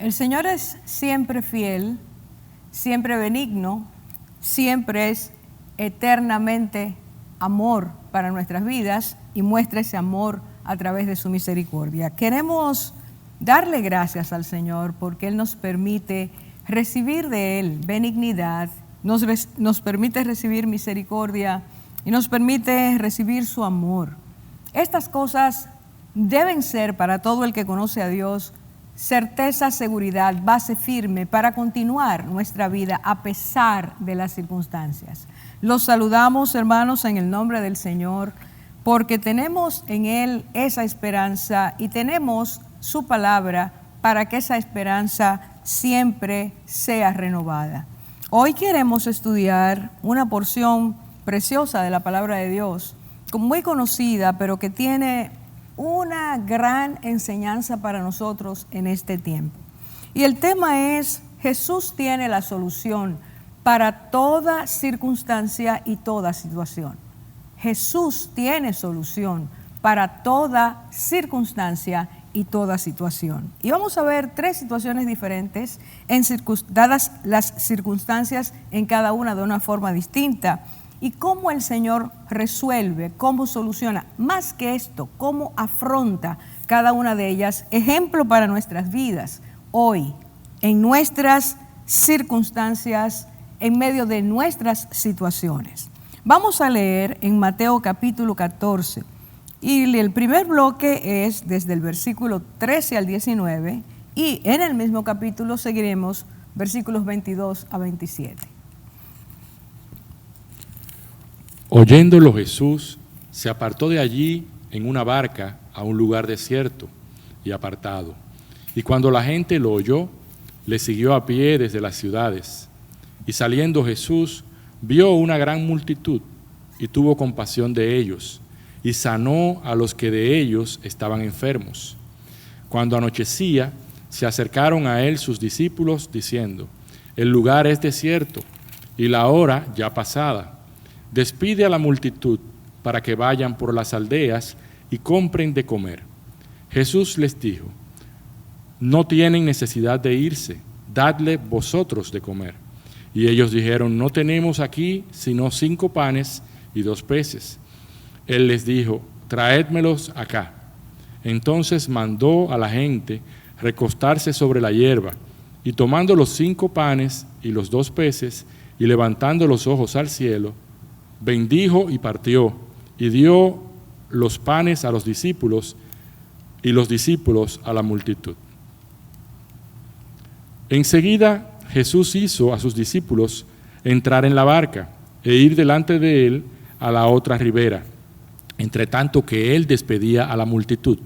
El Señor es siempre fiel, siempre benigno, siempre es eternamente amor para nuestras vidas y muestra ese amor a través de su misericordia. Queremos darle gracias al Señor porque Él nos permite recibir de Él benignidad, nos permite recibir misericordia y nos permite recibir su amor. Estas cosas deben ser para todo el que conoce a Dios certeza, seguridad, base firme para continuar nuestra vida a pesar de las circunstancias. Los saludamos, hermanos, en el nombre del Señor, porque tenemos en Él esa esperanza y tenemos su palabra para que esa esperanza siempre sea renovada. Hoy queremos estudiar una porción preciosa de la palabra de Dios, muy conocida, pero que tiene una gran enseñanza para nosotros en este tiempo. Y el tema es: Jesús tiene la solución para toda circunstancia y toda situación. Jesús tiene solución para toda circunstancia y toda situación. Y vamos a ver tres situaciones diferentes, dadas las circunstancias en cada una de una forma distinta, y cómo el Señor resuelve, cómo soluciona, más que esto, cómo afronta cada una de ellas, ejemplo para nuestras vidas, hoy, en nuestras circunstancias, en medio de nuestras situaciones. Vamos a leer en Mateo capítulo 14, y el primer bloque es desde el versículo 13 al 19, y en el mismo capítulo seguiremos versículos 22 a 27. Oyéndolo Jesús, se apartó de allí en una barca a un lugar desierto y apartado. Y cuando la gente lo oyó, le siguió a pie desde las ciudades. Y saliendo Jesús, vio una gran multitud y tuvo compasión de ellos, y sanó a los que de ellos estaban enfermos. Cuando anochecía, se acercaron a él sus discípulos, diciendo: el lugar es desierto y la hora ya pasada. Despide a la multitud para que vayan por las aldeas y compren de comer. Jesús les dijo: no tienen necesidad de irse, dadle vosotros de comer. Y ellos dijeron: no tenemos aquí sino 5 panes y 2 peces. Él les dijo: traédmelos acá. Entonces mandó a la gente recostarse sobre la hierba, y tomando los 5 panes y los 2 peces, y levantando los ojos al cielo, bendijo y partió, y dio los panes a los discípulos, y los discípulos a la multitud. Enseguida Jesús hizo a sus discípulos entrar en la barca e ir delante de él a la otra ribera, entre tanto que él despedía a la multitud.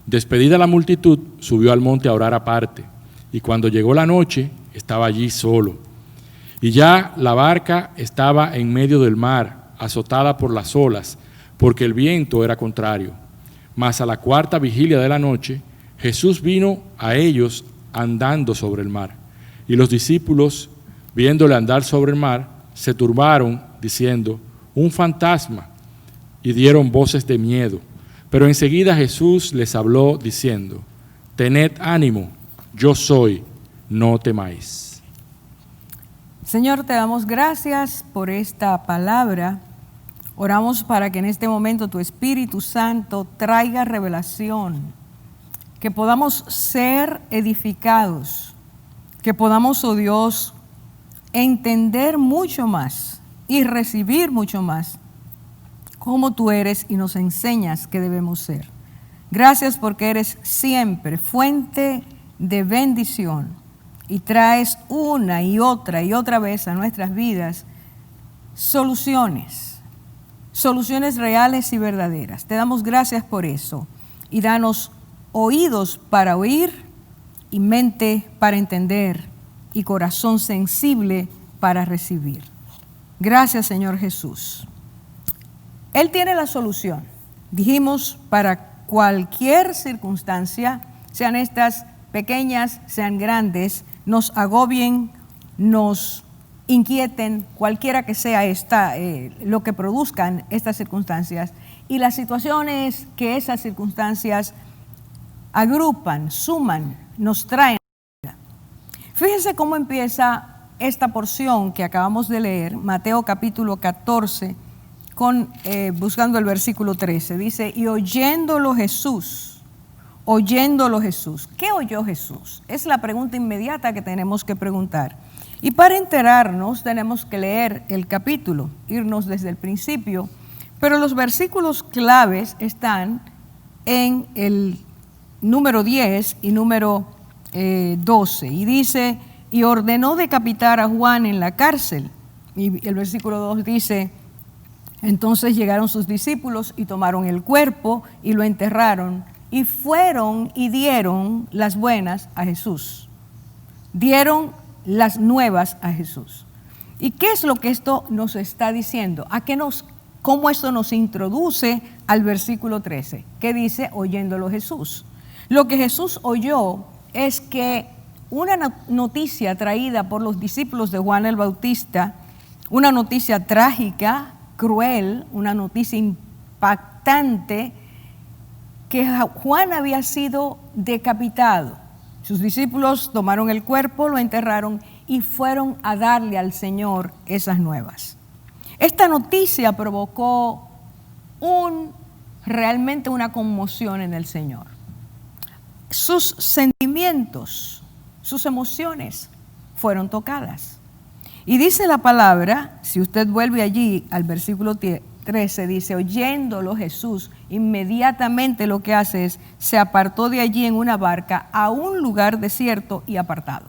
Despedida la multitud, subió al monte a orar aparte, y cuando llegó la noche, estaba allí solo. Y ya la barca estaba en medio del mar, azotada por las olas, porque el viento era contrario. Mas a la 4ª vigilia de la noche, Jesús vino a ellos andando sobre el mar. Y los discípulos, viéndole andar sobre el mar, se turbaron, diciendo: un fantasma, y dieron voces de miedo. Pero enseguida Jesús les habló, diciendo: tened ánimo, yo soy, no temáis. Señor, te damos gracias por esta palabra. Oramos para que en este momento tu Espíritu Santo traiga revelación, que podamos ser edificados, que podamos, oh Dios, entender mucho más y recibir mucho más cómo tú eres y nos enseñas que debemos ser. Gracias porque eres siempre fuente de bendición y traes una y otra vez a nuestras vidas soluciones reales y verdaderas. Te damos gracias por eso y danos oídos para oír y mente para entender y corazón sensible para recibir. Gracias, Señor Jesús. Él tiene la solución, dijimos, para cualquier circunstancia, sean estas pequeñas, sean grandes, nos agobien, nos inquieten, cualquiera que sea lo que produzcan estas circunstancias, y las situaciones que esas circunstancias agrupan, suman, nos traen Fíjense cómo empieza esta porción que acabamos de leer, Mateo capítulo 14, buscando el versículo 13. Dice, y oyéndolo Jesús. ¿Qué oyó Jesús? Es la pregunta inmediata que tenemos que preguntar. Y para enterarnos tenemos que leer el capítulo, irnos desde el principio, pero los versículos claves están en el número 10 y número 12. Y dice, y ordenó decapitar a Juan en la cárcel. Y el versículo 2 dice, entonces llegaron sus discípulos y tomaron el cuerpo y lo enterraron y fueron y dieron las buenas a Jesús. Dieron las nuevas a Jesús. ¿Y qué es lo que esto nos está diciendo? ¿Cómo esto nos introduce al versículo 13? Que dice, oyéndolo Jesús. Lo que Jesús oyó es que una noticia traída por los discípulos de Juan el Bautista, una noticia trágica, cruel, una noticia impactante, que Juan había sido decapitado. Sus discípulos tomaron el cuerpo, lo enterraron y fueron a darle al Señor esas nuevas. Esta noticia provocó realmente una conmoción en el Señor. Sus sentimientos, sus emociones fueron tocadas. Y dice la palabra, si usted vuelve allí al versículo 13, dice, oyéndolo Jesús, inmediatamente lo que hace es, se apartó de allí en una barca a un lugar desierto y apartado.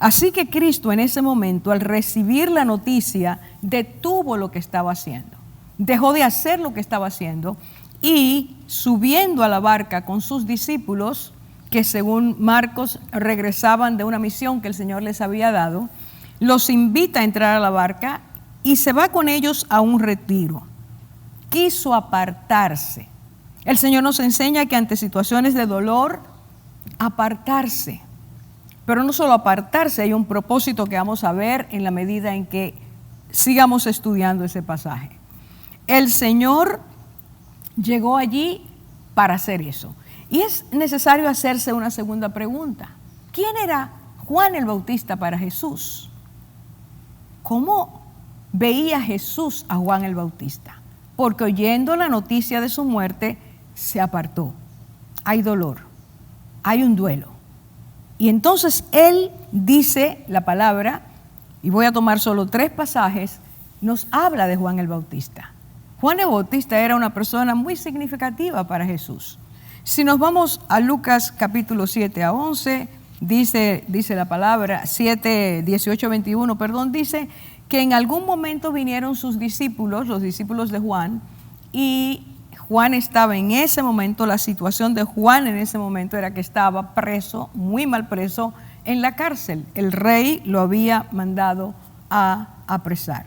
Así que Cristo en ese momento, al recibir la noticia, detuvo lo que estaba haciendo. Dejó de hacer lo que estaba haciendo y subiendo a la barca con sus discípulos, que según Marcos regresaban de una misión que el Señor les había dado, los invita a entrar a la barca y se va con ellos a un retiro. Quiso apartarse. El Señor nos enseña que ante situaciones de dolor, apartarse. Pero no solo apartarse, hay un propósito que vamos a ver en la medida en que sigamos estudiando ese pasaje. El Señor llegó allí para hacer eso. Y es necesario hacerse una segunda pregunta. ¿Quién era Juan el Bautista para Jesús? ¿Cómo veía Jesús a Juan el Bautista? Porque oyendo la noticia de su muerte, se apartó. Hay dolor, hay un duelo. Y entonces él dice la palabra, y voy a tomar solo 3 pasajes, nos habla de Juan el Bautista. Juan el Bautista era una persona muy significativa para Jesús. Si nos vamos a Lucas capítulo 7 a 11, dice la palabra, 7, 18, 21, dice que en algún momento vinieron sus discípulos, los discípulos de Juan, y Juan estaba en ese momento, la situación de Juan en ese momento era que estaba preso, muy mal preso, en la cárcel. El rey lo había mandado a apresar.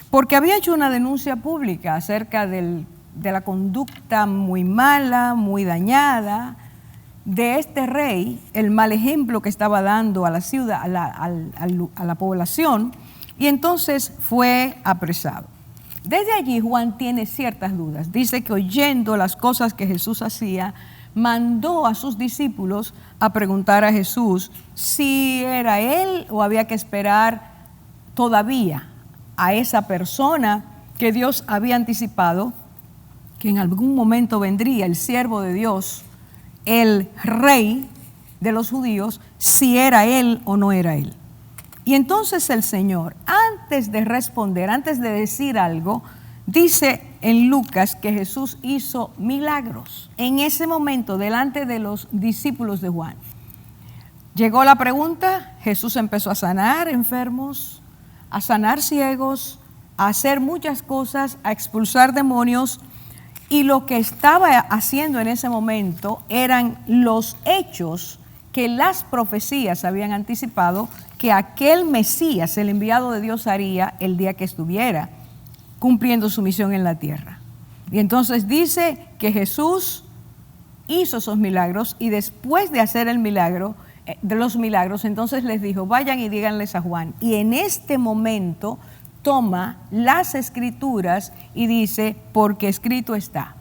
Porque había hecho una denuncia pública acerca de la conducta muy mala, muy dañada de este rey, el mal ejemplo que estaba dando a la ciudad, a la población, y entonces fue apresado. Desde allí Juan tiene ciertas dudas. Dice que oyendo las cosas que Jesús hacía, mandó a sus discípulos a preguntar a Jesús si era él o había que esperar todavía a esa persona que Dios había anticipado, que en algún momento vendría el siervo de Dios, el rey de los judíos, si era él o no era él. Y entonces el Señor, antes de responder, antes de decir algo, dice en Lucas que Jesús hizo milagros en ese momento delante de los discípulos de Juan. Llegó la pregunta, Jesús empezó a sanar enfermos, a sanar ciegos, a hacer muchas cosas, a expulsar demonios, y lo que estaba haciendo en ese momento eran los hechos que las profecías habían anticipado que aquel Mesías, el enviado de Dios, haría el día que estuviera cumpliendo su misión en la tierra. Y entonces dice que Jesús hizo esos milagros y después de hacer el milagro, de los milagros, entonces les dijo, vayan y díganles a Juan. Y en este momento toma las escrituras y dice, porque escrito está.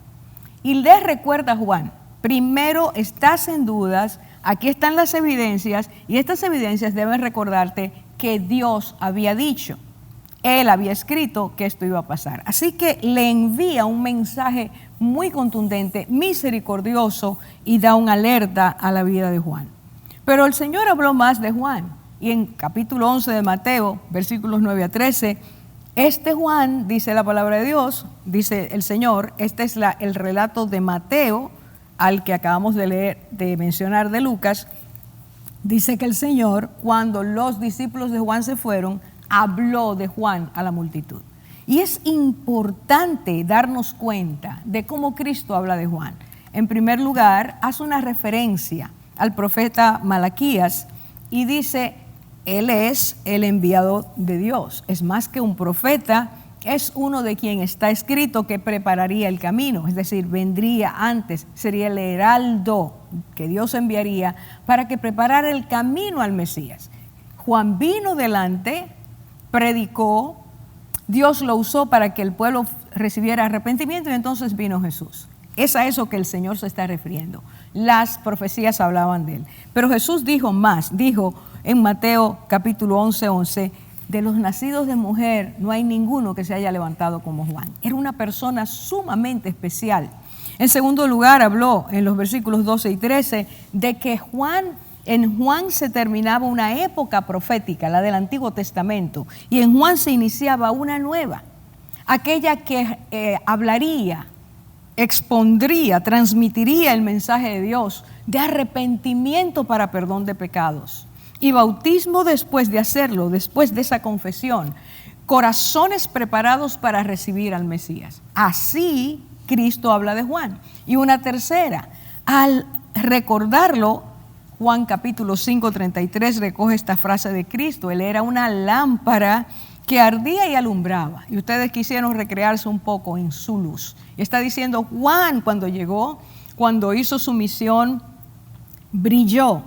Y les recuerda a Juan, primero estás en dudas, aquí están las evidencias y estas evidencias deben recordarte que Dios había dicho. Él había escrito que esto iba a pasar. Así que le envía un mensaje muy contundente, misericordioso, y da una alerta a la vida de Juan. Pero el Señor habló más de Juan. Y en capítulo 11 de Mateo, versículos 9 a 13, este Juan, dice la palabra de Dios, dice el Señor, este es el relato de Mateo, al que acabamos de leer, de mencionar de Lucas. Dice que el Señor, cuando los discípulos de Juan se fueron, habló de Juan a la multitud. Y es importante darnos cuenta de cómo Cristo habla de Juan. En primer lugar, hace una referencia al profeta Malaquías y dice, él es el enviado de Dios. Es más que un profeta, es uno de quien está escrito que prepararía el camino, es decir, vendría antes, sería el heraldo que Dios enviaría para que preparara el camino al Mesías. Juan vino delante, predicó, Dios lo usó para que el pueblo recibiera arrepentimiento y entonces vino Jesús. Es a eso que el Señor se está refiriendo. Las profecías hablaban de él. Pero Jesús dijo más, dijo en Mateo capítulo 11, de los nacidos de mujer no hay ninguno que se haya levantado como Juan. Era una persona sumamente especial. En segundo lugar, habló en los versículos 12 y 13 de que en Juan se terminaba una época profética, la del Antiguo Testamento, y en Juan se iniciaba una nueva, aquella que hablaría, expondría, transmitiría el mensaje de Dios de arrepentimiento para perdón de pecados y bautismo después de hacerlo, después de esa confesión, corazones preparados para recibir al Mesías. Así Cristo habla de Juan. Y una tercera, al recordarlo, Juan capítulo 5:33 recoge esta frase de Cristo. Él era una lámpara que ardía y alumbraba. Y ustedes quisieron recrearse un poco en su luz. Y está diciendo, Juan cuando llegó, cuando hizo su misión, brilló.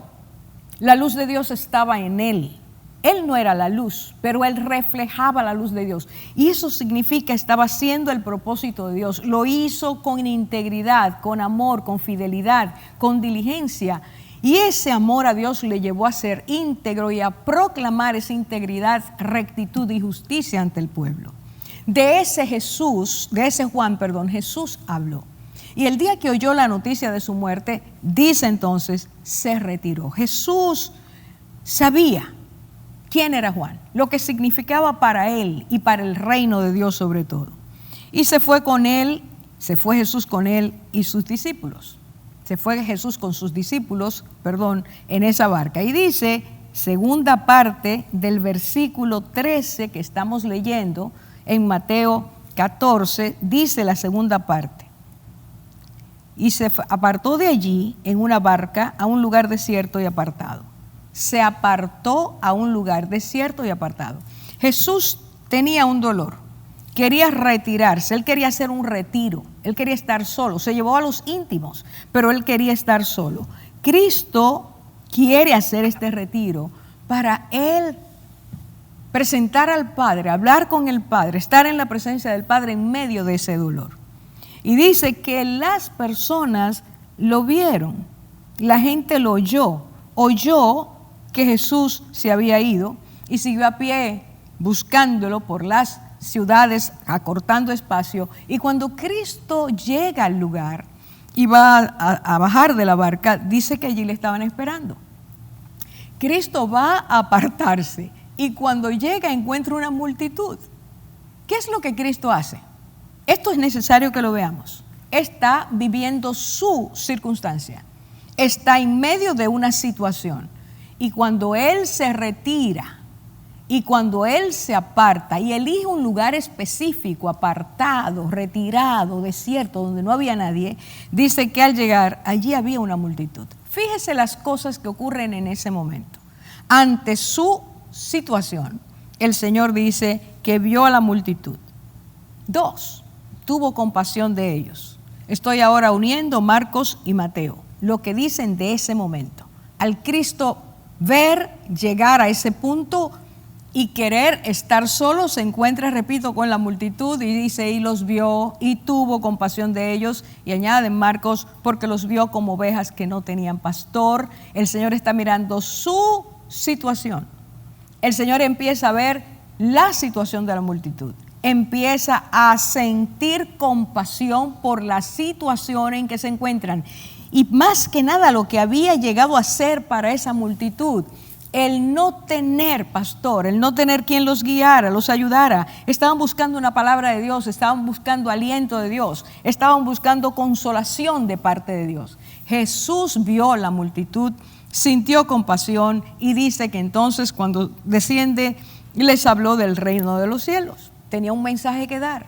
La luz de Dios estaba en él. Él no era la luz, pero él reflejaba la luz de Dios. Y eso significa, estaba haciendo el propósito de Dios. Lo hizo con integridad, con amor, con fidelidad, con diligencia. Y ese amor a Dios le llevó a ser íntegro y a proclamar esa integridad, rectitud y justicia ante el pueblo. De ese Juan, Jesús habló. Y el día que oyó la noticia de su muerte, dice entonces, se retiró. Jesús sabía quién era Juan, lo que significaba para él y para el reino de Dios sobre todo. Y se fue Jesús con él y sus discípulos. Se fue Jesús con sus discípulos, en esa barca. Y dice, segunda parte del versículo 13 que estamos leyendo en Mateo 14, dice la segunda parte. Y se apartó de allí en una barca a un lugar desierto y apartado. Se apartó a un lugar desierto y apartado. Jesús tenía un dolor. Quería retirarse, él quería hacer un retiro, él quería estar solo, se llevó a los íntimos, pero él quería estar solo. Cristo quiere hacer este retiro para él presentar al Padre, hablar con el Padre, estar en la presencia del Padre en medio de ese dolor. Y dice que las personas lo vieron, la gente lo oyó que Jesús se había ido y siguió a pie buscándolo por las ciudades, acortando espacio. Y cuando Cristo llega al lugar y va a bajar de la barca, dice que allí le estaban esperando. Cristo va a apartarse y cuando llega encuentra una multitud. ¿Qué es lo que Cristo hace? Esto es necesario que lo veamos. Está viviendo su circunstancia, está en medio de una situación y cuando Él se retira y cuando Él se aparta y elige un lugar específico, apartado, retirado, desierto, donde no había nadie, dice que al llegar allí había una multitud. Fíjese las cosas que ocurren en ese momento. Ante su situación, el Señor dice que vio a la multitud. 2, tuvo compasión de ellos. Estoy ahora uniendo Marcos y Mateo, lo que dicen de ese momento. Al Cristo ver llegar a ese punto, y querer estar solo, se encuentra, repito, con la multitud y dice, y los vio y tuvo compasión de ellos, y añade en Marcos, porque los vio como ovejas que no tenían pastor. El Señor está mirando su situación. El Señor empieza a ver la situación de la multitud, empieza a sentir compasión por la situación en que se encuentran, y más que nada lo que había llegado a ser para esa multitud, el no tener pastor, el no tener quien los guiara, los ayudara. Estaban buscando una palabra de Dios, estaban buscando aliento de Dios, estaban buscando consolación de parte de Dios. Jesús vio la multitud, sintió compasión y dice que entonces cuando desciende les habló del reino de los cielos. Tenía un mensaje que dar,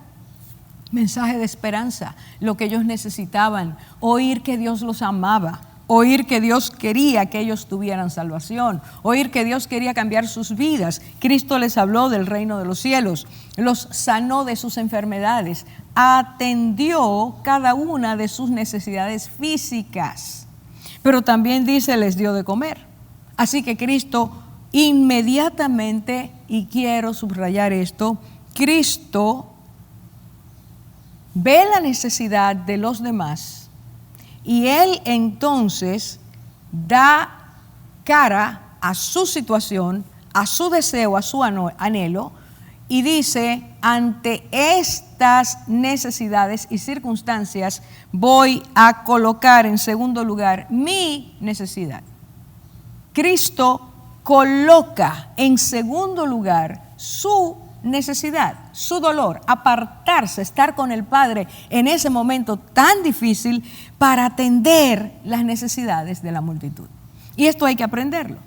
mensaje de esperanza, lo que ellos necesitaban, oír que Dios los amaba, oír que Dios quería que ellos tuvieran salvación, oír que Dios quería cambiar sus vidas. Cristo les habló del reino de los cielos, los sanó de sus enfermedades, atendió cada una de sus necesidades físicas, pero también dice, les dio de comer. Así que Cristo inmediatamente, y quiero subrayar esto, Cristo ve la necesidad de los demás y Él entonces da cara a su situación, a su deseo, a su anhelo, y dice, ante estas necesidades y circunstancias voy a colocar en segundo lugar mi necesidad. Cristo coloca en segundo lugar su necesidad, su dolor, apartarse, estar con el Padre en ese momento tan difícil para atender las necesidades de la multitud. Y esto hay que aprenderlo.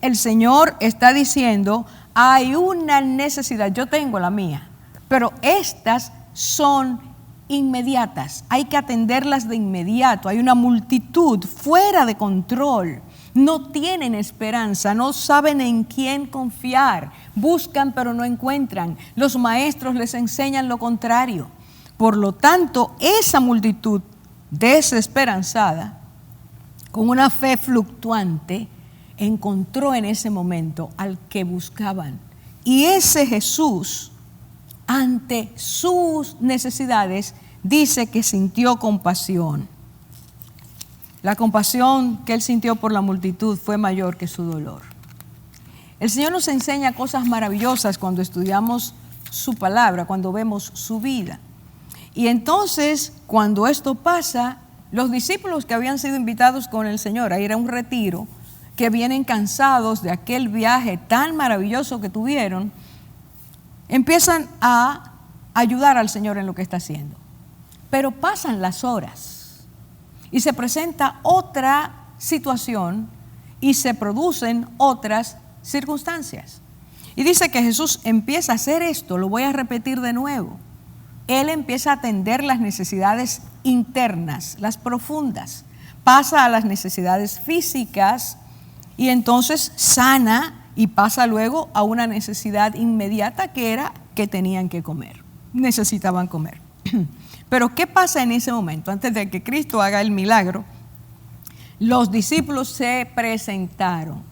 El Señor está diciendo, hay una necesidad, yo tengo la mía, pero estas son inmediatas, hay que atenderlas de inmediato. Hay una multitud fuera de control, no tienen esperanza, no saben en quién confiar, buscan pero no encuentran, los maestros les enseñan lo contrario. Por lo tanto, esa multitud desesperanzada, con una fe fluctuante, encontró en ese momento al que buscaban. Y ese Jesús, ante sus necesidades, dice que sintió compasión. La compasión que Él sintió por la multitud fue mayor que su dolor. El Señor nos enseña cosas maravillosas cuando estudiamos su palabra, cuando vemos su vida. Y entonces, cuando esto pasa, los discípulos que habían sido invitados con el Señor a ir a un retiro, que vienen cansados de aquel viaje tan maravilloso que tuvieron, empiezan a ayudar al Señor en lo que está haciendo. Pero pasan las horas y se presenta otra situación y se producen otras circunstancias. Y dice que Jesús empieza a hacer esto, lo voy a repetir de nuevo. Él empieza a atender las necesidades internas, las profundas, pasa a las necesidades físicas y entonces sana y pasa luego a una necesidad inmediata que era que tenían que comer, necesitaban comer. Pero ¿qué pasa en ese momento? Antes de que Cristo haga el milagro, los discípulos se presentaron.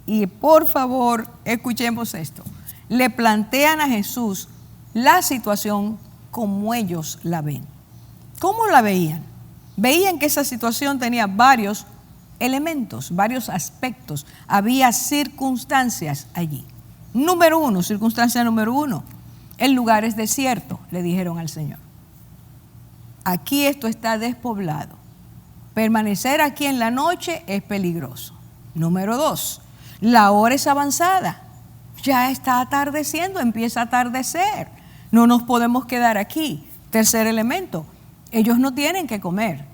Y por favor, escuchemos esto. Le plantean a Jesús la situación como ellos la ven. ¿Cómo la veían? Veían que esa situación tenía varios elementos, varios aspectos. Había circunstancias allí. Circunstancia número uno, el lugar es desierto, le dijeron al Señor. Aquí esto está despoblado. Permanecer aquí en la noche es peligroso. Número 2, la hora es avanzada. Ya está atardeciendo, empieza a atardecer. No nos podemos quedar aquí. Tercer elemento, ellos no tienen que comer.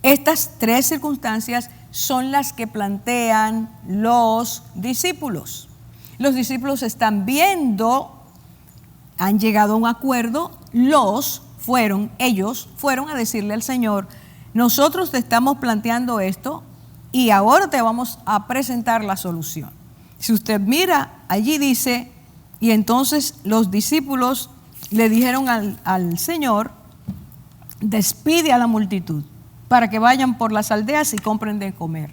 Estas tres circunstancias son las que plantean los discípulos. Los discípulos están viendo, han llegado a un acuerdo, ellos fueron a decirle al Señor, nosotros te estamos planteando esto y ahora te vamos a presentar la solución. Si usted mira, allí dice, y entonces los discípulos le dijeron al Señor, despide a la multitud para que vayan por las aldeas y compren de comer.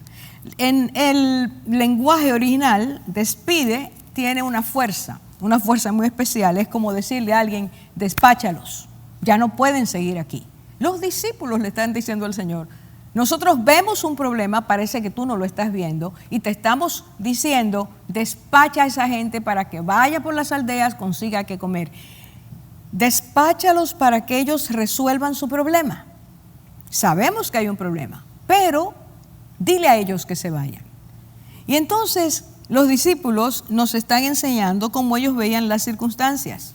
En el lenguaje original, despide tiene una fuerza, una fuerza muy especial, es como decirle a alguien, despáchalos, ya no pueden seguir aquí. Los discípulos le están diciendo al Señor, nosotros vemos un problema, parece que tú no lo estás viendo, y te estamos diciendo, despacha a esa gente para que vaya por las aldeas, consiga qué comer. Despáchalos para que ellos resuelvan su problema. Sabemos que hay un problema, pero dile a ellos que se vayan. Y entonces los discípulos nos están enseñando cómo ellos veían las circunstancias.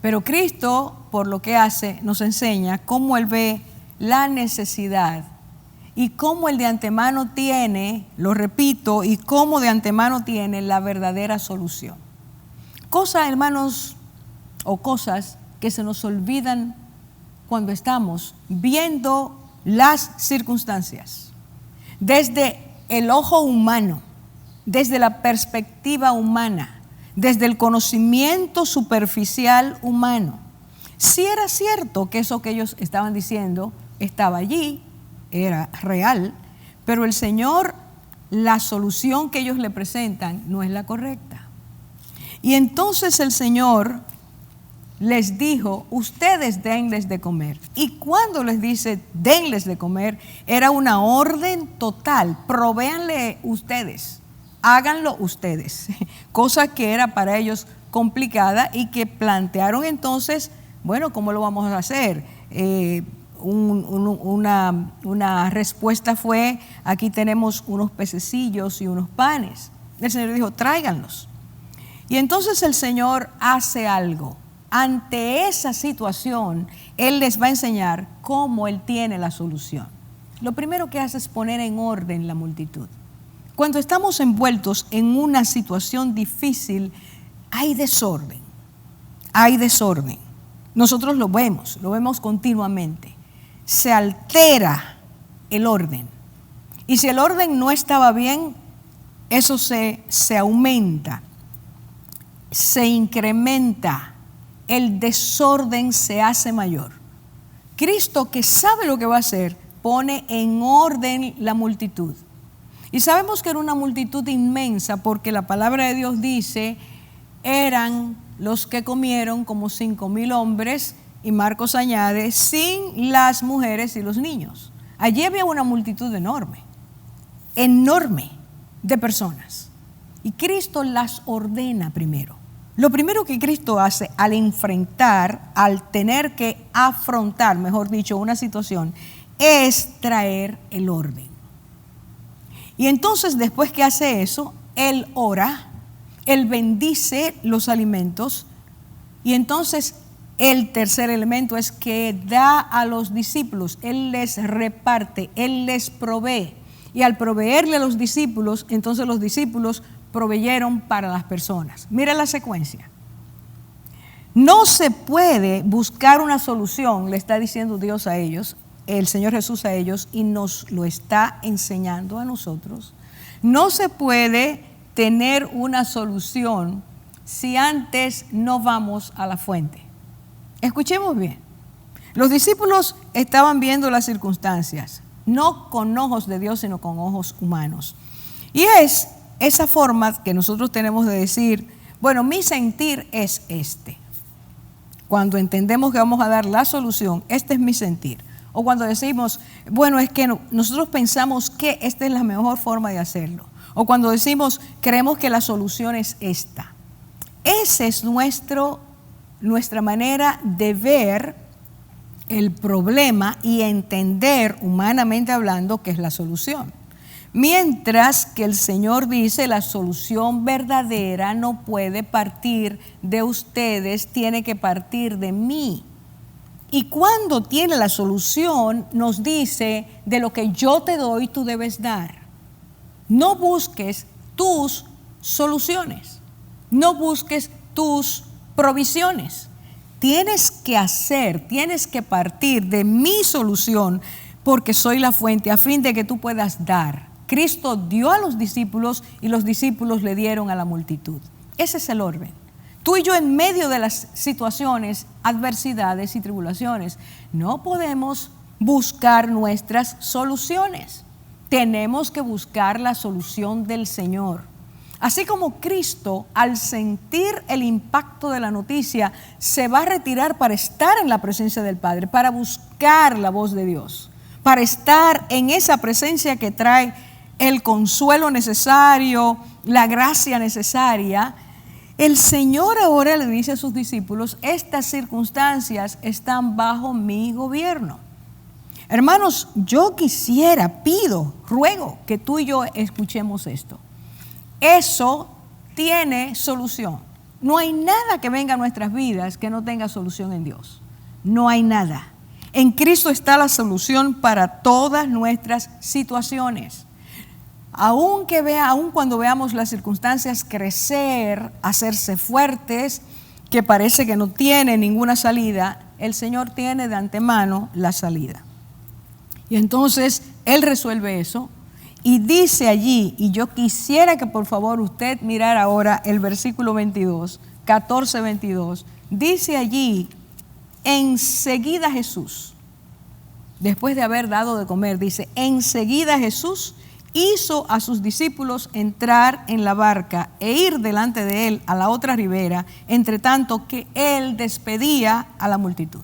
Pero Cristo, por lo que hace, nos enseña cómo Él ve la necesidad y cómo Él de antemano tiene, lo repito, y cómo de antemano tiene la verdadera solución. Cosas, hermanos, o cosas que se nos olvidan cuando estamos viendo las circunstancias. Desde el ojo humano, desde la perspectiva humana, desde el conocimiento superficial humano. Sí era cierto que eso que ellos estaban diciendo estaba allí, era real, pero el Señor, la solución que ellos le presentan no es la correcta. Y entonces el Señor les dijo, ustedes denles de comer. Y cuando les dice, denles de comer, era una orden total, provéanle ustedes, háganlo ustedes. Cosa que era para ellos complicada y que plantearon entonces, bueno, ¿cómo lo vamos a hacer? Una respuesta fue, aquí tenemos unos pececillos y unos panes. El Señor dijo, tráiganlos. Y entonces el Señor hace algo. Ante esa situación, Él les va a enseñar cómo Él tiene la solución. Lo primero que hace es poner en orden la multitud. Cuando estamos envueltos en una situación difícil, hay desorden. Hay desorden. Nosotros lo vemos continuamente. Se altera el orden. Y si el orden no estaba bien, eso se aumenta, se incrementa. El desorden se hace mayor. Cristo, que sabe lo que va a hacer, pone en orden la multitud. Y sabemos que era una multitud inmensa porque la palabra de Dios dice, eran los que comieron como 5,000 hombres, y Marcos añade, sin las mujeres y los niños. Allí había una multitud enorme de personas. Y Cristo las ordena primero. Lo primero que Cristo hace al enfrentar, al tener que afrontar, mejor dicho, una situación, es traer el orden. Y entonces, después que hace eso, Él ora, Él bendice los alimentos, y entonces el tercer elemento es que da a los discípulos, Él les reparte, Él les provee. Y al proveerle a los discípulos, entonces los discípulos proveyeron para las personas. Mira la secuencia. No se puede buscar una solución, le está diciendo Dios a ellos, el Señor Jesús a ellos, y nos lo está enseñando a nosotros. No se puede tener una solución si antes no vamos a la fuente. Escuchemos bien. Los discípulos estaban viendo las circunstancias, no con ojos de Dios, sino con ojos humanos. Y es esa forma que nosotros tenemos de decir, bueno, mi sentir es este. Cuando entendemos que vamos a dar la solución, este es mi sentir. O cuando decimos, bueno, es que nosotros pensamos que esta es la mejor forma de hacerlo. O cuando decimos, creemos que la solución es esta. Esa es nuestra manera de ver el problema y entender, humanamente hablando, qué es la solución. Mientras que el Señor dice, la solución verdadera no puede partir de ustedes, tiene que partir de mí. Y cuando tiene la solución, nos dice, de lo que yo te doy, tú debes dar. No busques tus soluciones, no busques tus provisiones. Tienes que partir de mi solución, porque soy la fuente, a fin de que tú puedas dar. Cristo dio a los discípulos y los discípulos le dieron a la multitud. Ese es el orden. Tú y yo, en medio de las situaciones, adversidades y tribulaciones, no podemos buscar nuestras soluciones. Tenemos que buscar la solución del Señor. Así como Cristo, al sentir el impacto de la noticia, se va a retirar para estar en la presencia del Padre, para buscar la voz de Dios, para estar en esa presencia que trae el consuelo necesario, la gracia necesaria. El Señor ahora le dice a sus discípulos: estas circunstancias están bajo mi gobierno. Hermanos, yo quisiera, pido, ruego que tú y yo escuchemos esto. Eso tiene solución. No hay nada que venga a nuestras vidas que no tenga solución en Dios. No hay nada. En Cristo está la solución para todas nuestras situaciones. Aun cuando veamos las circunstancias crecer, hacerse fuertes, que parece que no tiene ninguna salida, el Señor tiene de antemano la salida. Y entonces Él resuelve eso y dice allí, y yo quisiera que por favor usted mirara ahora el versículo 22, 14-22, dice allí: enseguida Jesús, después de haber dado de comer, dice: enseguida Jesús hizo a sus discípulos entrar en la barca e ir delante de él a la otra ribera, entre tanto que él despedía a la multitud.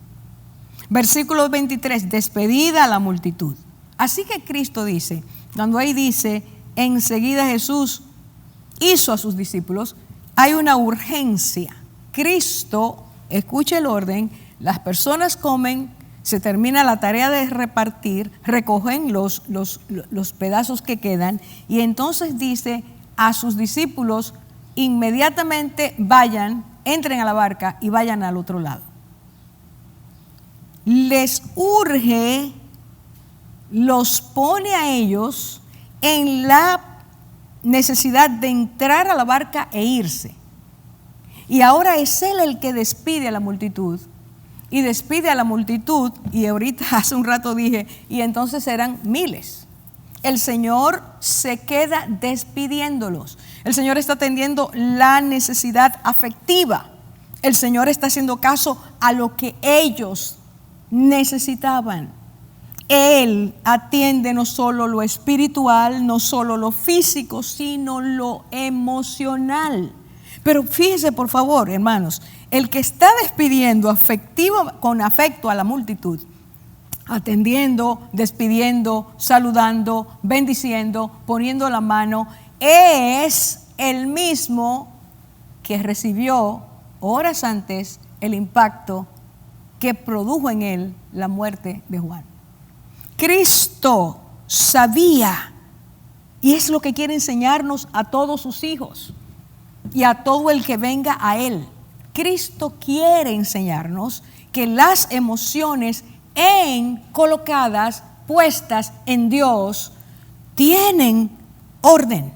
Versículo 23, despedida a la multitud. Así que Cristo dice, cuando ahí dice, enseguida Jesús hizo a sus discípulos, hay una urgencia. Cristo, escuche el orden, las personas comen, se termina la tarea de repartir, recogen los pedazos que quedan y entonces dice a sus discípulos, inmediatamente vayan, entren a la barca y vayan al otro lado. Les urge, los pone a ellos en la necesidad de entrar a la barca e irse. Y ahora es Él el que despide a la multitud. Y despide a la multitud, y ahorita hace un rato dije, y entonces eran miles. El Señor se queda despidiéndolos. El Señor está atendiendo la necesidad afectiva. El Señor está haciendo caso a lo que ellos necesitaban. Él atiende no solo lo espiritual, no solo lo físico, sino lo emocional. Pero fíjese por favor, hermanos, el que está despidiendo con afecto a la multitud, atendiendo, despidiendo, saludando, bendiciendo, poniendo la mano, es el mismo que recibió horas antes el impacto que produjo en él la muerte de Juan. Cristo sabía, y es lo que quiere enseñarnos a todos sus hijos y a todo el que venga a Él. Cristo quiere enseñarnos que las emociones colocadas, puestas en Dios, tienen orden.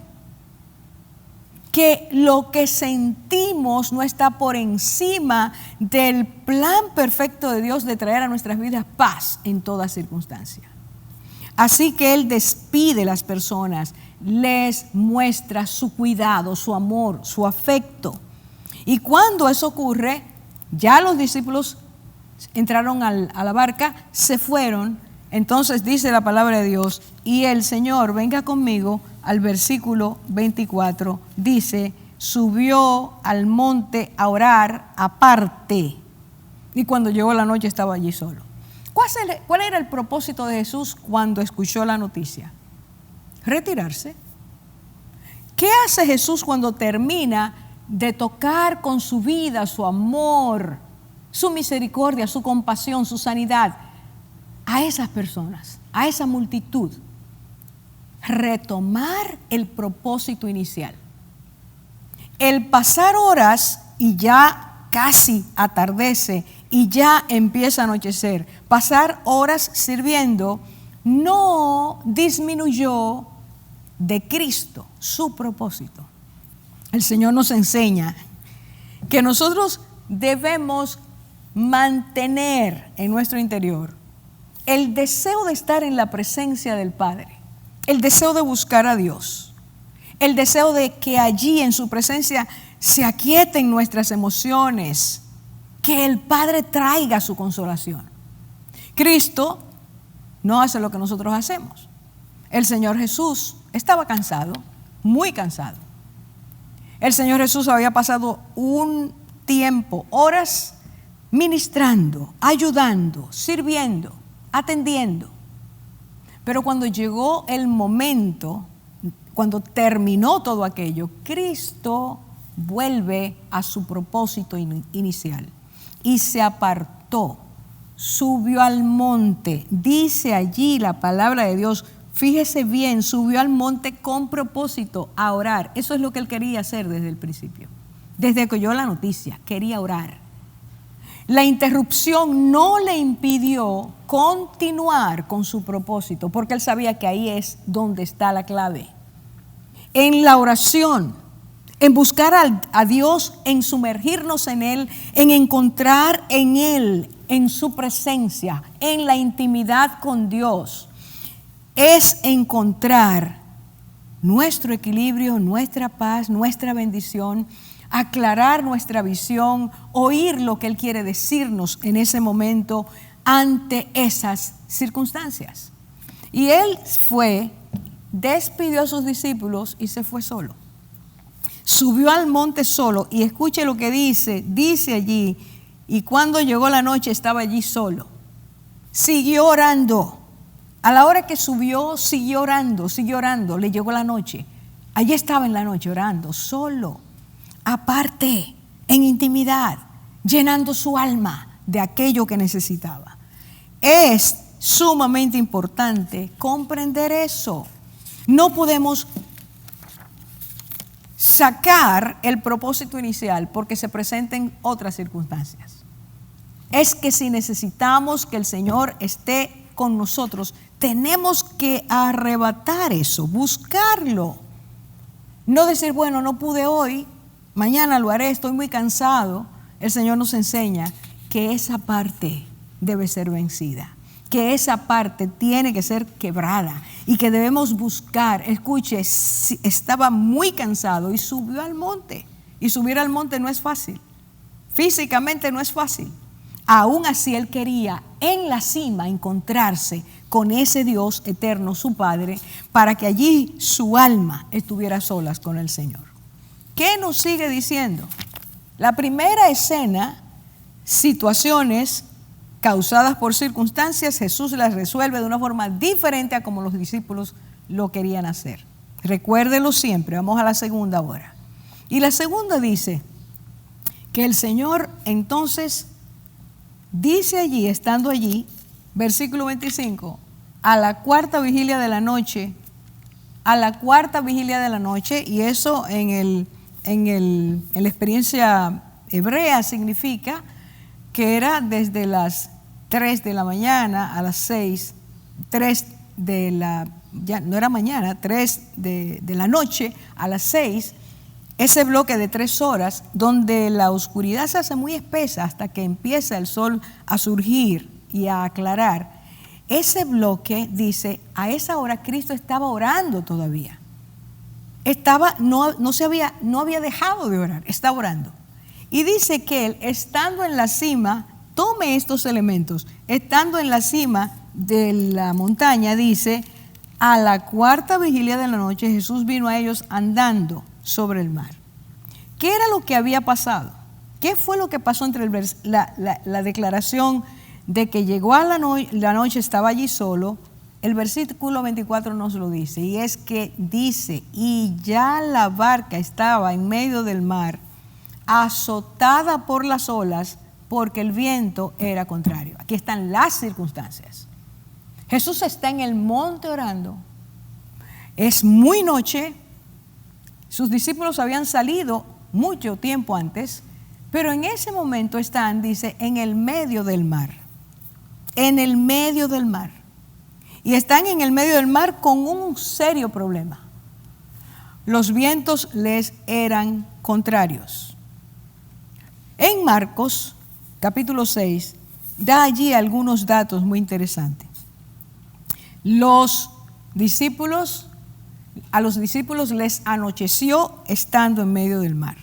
Que lo que sentimos no está por encima del plan perfecto de Dios de traer a nuestras vidas paz en toda circunstancia. Así que Él despide a las personas, les muestra su cuidado, su amor, su afecto. Y cuando eso ocurre, ya los discípulos entraron a la barca, se fueron. Entonces dice la palabra de Dios, y el Señor, venga conmigo al versículo 24, dice, subió al monte a orar aparte. Y cuando llegó la noche estaba allí solo. ¿Cuál era el propósito de Jesús cuando escuchó la noticia? Retirarse. ¿Qué hace Jesús cuando termina de tocar con su vida, su amor, su misericordia, su compasión, su sanidad a esas personas, a esa multitud? Retomar el propósito inicial. El pasar horas y ya casi atardece y ya empieza a anochecer, pasar horas sirviendo no disminuyó de Cristo su propósito. El Señor nos enseña que nosotros debemos mantener en nuestro interior el deseo de estar en la presencia del Padre, el deseo de buscar a Dios, el deseo de que allí en su presencia se aquieten nuestras emociones, que el Padre traiga su consolación. Cristo no hace lo que nosotros hacemos. El Señor Jesús estaba cansado, muy cansado. El Señor Jesús había pasado un tiempo, horas, ministrando, ayudando, sirviendo, atendiendo. Pero cuando llegó el momento, cuando terminó todo aquello, Cristo vuelve a su propósito inicial y se apartó, subió al monte. Dice allí la palabra de Dios, fíjese bien, subió al monte con propósito a orar. Eso es lo que él quería hacer desde el principio. Desde que oyó la noticia, quería orar. La interrupción no le impidió continuar con su propósito, porque él sabía que ahí es donde está la clave. En la oración, en buscar a Dios, en sumergirnos en Él, en encontrar en Él, en su presencia, en la intimidad con Dios, es encontrar nuestro equilibrio, nuestra paz, nuestra bendición, aclarar nuestra visión, oír lo que Él quiere decirnos en ese momento ante esas circunstancias. Y Él despidió a sus discípulos y se fue solo. Subió al monte solo y escuche lo que dice allí, y cuando llegó la noche estaba allí solo. Siguió orando. A la hora que subió, siguió orando, le llegó la noche. Allí estaba en la noche orando, solo, aparte, en intimidad, llenando su alma de aquello que necesitaba. Es sumamente importante comprender eso. No podemos sacar el propósito inicial porque se presenten otras circunstancias. Es que si necesitamos que el Señor esté con nosotros, tenemos que arrebatar eso, buscarlo. No decir, bueno, no pude hoy, mañana lo haré, estoy muy cansado. El Señor nos enseña que esa parte debe ser vencida, que esa parte tiene que ser quebrada y que debemos buscar. Escuche, estaba muy cansado y subió al monte. Y subir al monte no es fácil, físicamente no es fácil. Aún así él quería en la cima encontrarse con ese Dios eterno, su Padre, para que allí su alma estuviera solas con el Señor. ¿Qué nos sigue diciendo? La primera escena, situaciones causadas por circunstancias, Jesús las resuelve de una forma diferente a como los discípulos lo querían hacer. Recuérdelo siempre. Vamos a la segunda ahora. Y la segunda dice que el Señor entonces dice allí, estando allí, versículo 25, a la cuarta vigilia de la noche, y eso en la experiencia hebrea significa que era desde las 3 de la mañana a las 6, 3 de la, ya no era mañana, 3 de la noche a las 6, ese bloque de 3 horas donde la oscuridad se hace muy espesa hasta que empieza el sol a surgir y a aclarar. Ese bloque dice, a esa hora Cristo estaba orando todavía. No había dejado de orar, estaba orando. Y dice que él, estando en la cima, tome estos elementos, estando en la cima de la montaña, dice, a la cuarta vigilia de la noche Jesús vino a ellos andando sobre el mar. ¿Qué era lo que había pasado? ¿Qué fue lo que pasó entre la declaración de que llegó a la noche, estaba allí solo? El versículo 24 nos lo dice, y es que dice, y ya la barca estaba en medio del mar, azotada por las olas, porque el viento era contrario. Aquí están las circunstancias. Jesús está en el monte orando. Es muy noche. Sus discípulos habían salido mucho tiempo antes, pero en ese momento están, dice, en el medio del mar. En el medio del mar. Y están en el medio del mar con un serio problema. Los vientos les eran contrarios. En Marcos, capítulo 6, da allí algunos datos muy interesantes. A los discípulos les anocheció estando en medio del mar.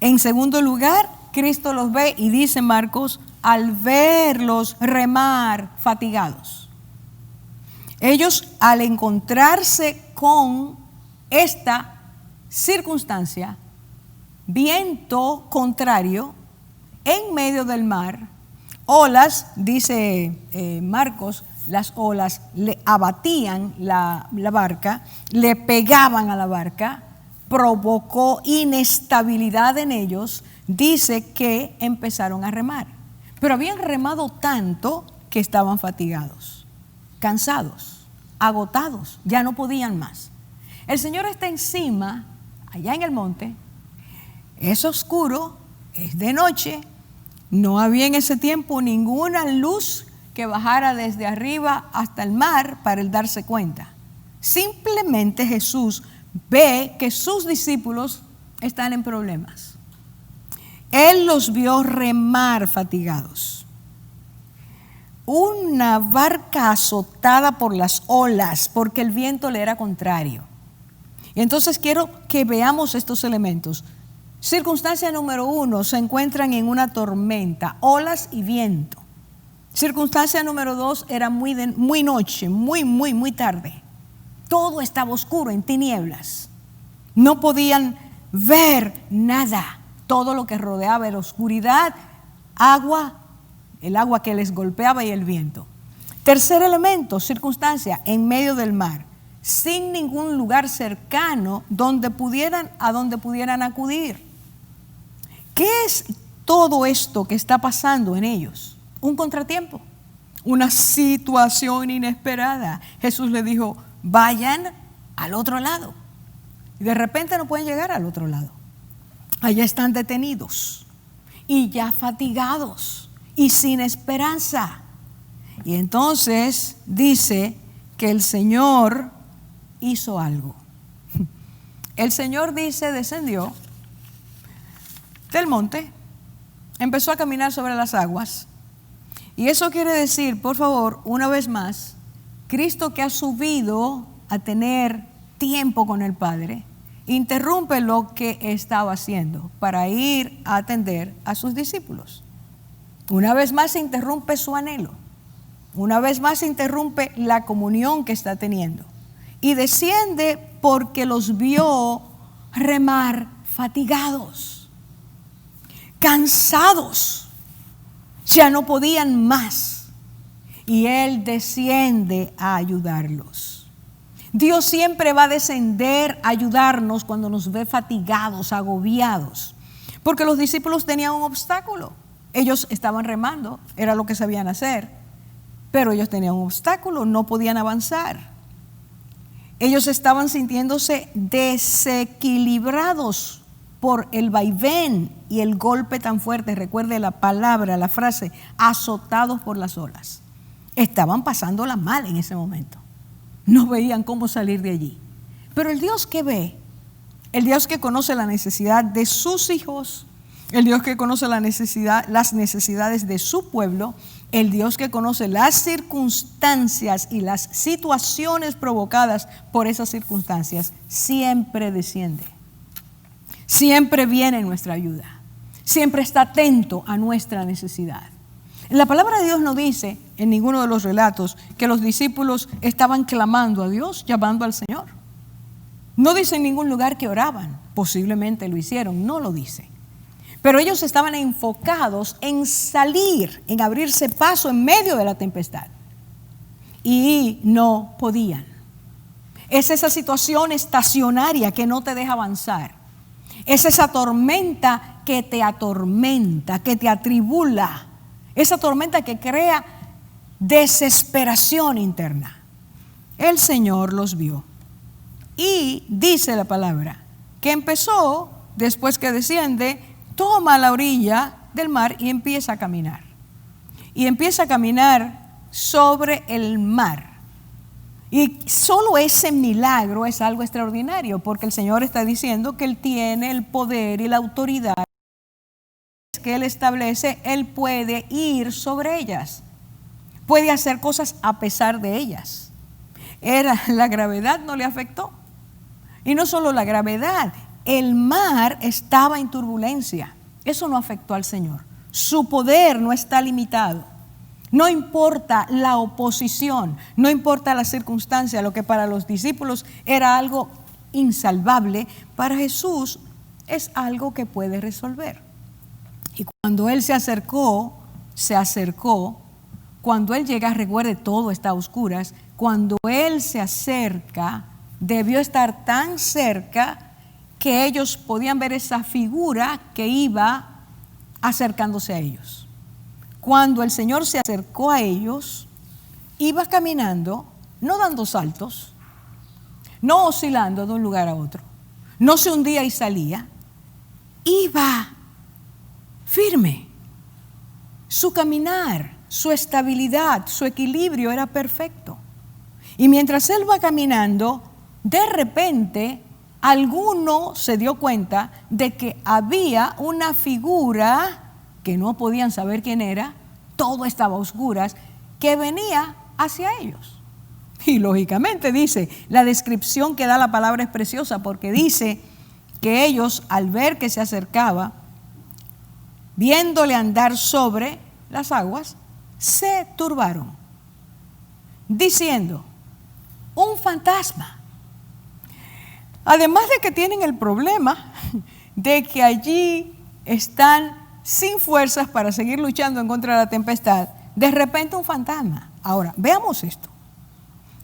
En segundo lugar, Cristo los ve y dice Marcos, al verlos remar fatigados. Ellos, al encontrarse con esta circunstancia, viento contrario, en medio del mar, olas, dice Marcos, las olas le abatían la barca, le pegaban a la barca, provocó inestabilidad en ellos, dice que empezaron a remar. Pero habían remado tanto que estaban fatigados, cansados, agotados, ya no podían más. El Señor está encima, allá en el monte, es oscuro, es de noche, no había en ese tiempo ninguna luz que bajara desde arriba hasta el mar para él darse cuenta. Simplemente Jesús ve que sus discípulos están en problemas. Él los vio remar fatigados. Una barca azotada por las olas porque el viento le era contrario. Y entonces quiero que veamos estos elementos. Circunstancia número 1, se encuentran en una tormenta, olas y viento. Circunstancia número 2, era muy noche, muy tarde. Todo estaba oscuro, en tinieblas. No podían ver nada. Todo lo que rodeaba era oscuridad, agua, el agua que les golpeaba y el viento. Tercer elemento, circunstancia, en medio del mar, sin ningún lugar cercano a donde pudieran acudir. ¿Qué es todo esto que está pasando en ellos? Un contratiempo, una situación inesperada. Jesús le dijo, vayan al otro lado. Y de repente no pueden llegar al otro lado. Allá están detenidos y ya fatigados y sin esperanza. Y entonces dice que el Señor hizo algo. El Señor dice, descendió del monte, empezó a caminar sobre las aguas. Y eso quiere decir, por favor, una vez más, Cristo que ha subido a tener tiempo con el Padre, interrumpe lo que estaba haciendo para ir a atender a sus discípulos. Una vez más interrumpe su anhelo. Una vez más interrumpe la comunión que está teniendo. Y desciende porque los vio remar fatigados, cansados. Ya no podían más. Y Él desciende a ayudarlos. Dios siempre va a descender a ayudarnos cuando nos ve fatigados, agobiados. Porque los discípulos tenían un obstáculo. Ellos estaban remando, era lo que sabían hacer. Pero ellos tenían un obstáculo, no podían avanzar. Ellos estaban sintiéndose desequilibrados por el vaivén y el golpe tan fuerte. Recuerde la palabra, la frase, azotados por las olas. Estaban pasándola mal en ese momento. No veían cómo salir de allí. Pero el Dios que ve, el Dios que conoce la necesidad de sus hijos, el Dios que conoce las necesidades de su pueblo, el Dios que conoce las circunstancias y las situaciones provocadas por esas circunstancias, siempre desciende. Siempre viene en nuestra ayuda. Siempre está atento a nuestra necesidad. La palabra de Dios no dice en ninguno de los relatos que los discípulos estaban clamando a Dios, llamando al Señor. No dice en ningún lugar que oraban. Posiblemente lo hicieron, no lo dice. Pero ellos estaban enfocados en salir, en abrirse paso en medio de la tempestad. Y no podían. Es esa situación estacionaria que no te deja avanzar. Es esa tormenta que te atormenta, que te atribula. Esa tormenta que crea desesperación interna. El Señor los vio. Y dice la palabra que empezó, después que desciende, toma la orilla del mar y empieza a caminar. Y empieza a caminar sobre el mar. Y solo ese milagro es algo extraordinario, porque el Señor está diciendo que Él tiene el poder y la autoridad que Él establece. Él puede ir sobre ellas, puede hacer cosas a pesar de ellas. La gravedad no le afectó. Y no solo la gravedad, el mar estaba en turbulencia. Eso no afectó al Señor. Su poder no está limitado. No importa la oposición, no importa la circunstancia, lo que para los discípulos era algo insalvable, para Jesús es algo que puede resolver. Y cuando Él se acercó, cuando Él llega, recuerde, todo está a oscuras, cuando Él se acerca, debió estar tan cerca que ellos podían ver esa figura que iba acercándose a ellos. Cuando el Señor se acercó a ellos, iba caminando, no dando saltos, no oscilando de un lugar a otro, no se hundía y salía, iba firme. Su caminar, su estabilidad, su equilibrio era perfecto. Y mientras él va caminando, de repente alguno se dio cuenta de que había una figura que no podían saber quién era, todo estaba a oscuras, que venía hacia ellos. Y lógicamente dice, la descripción que da la palabra es preciosa, porque dice que ellos, al ver que se acercaba, viéndole andar sobre las aguas, se turbaron, diciendo, un fantasma. Además de que tienen el problema de que allí están sin fuerzas para seguir luchando en contra de la tempestad, de repente un fantasma. Ahora, veamos esto.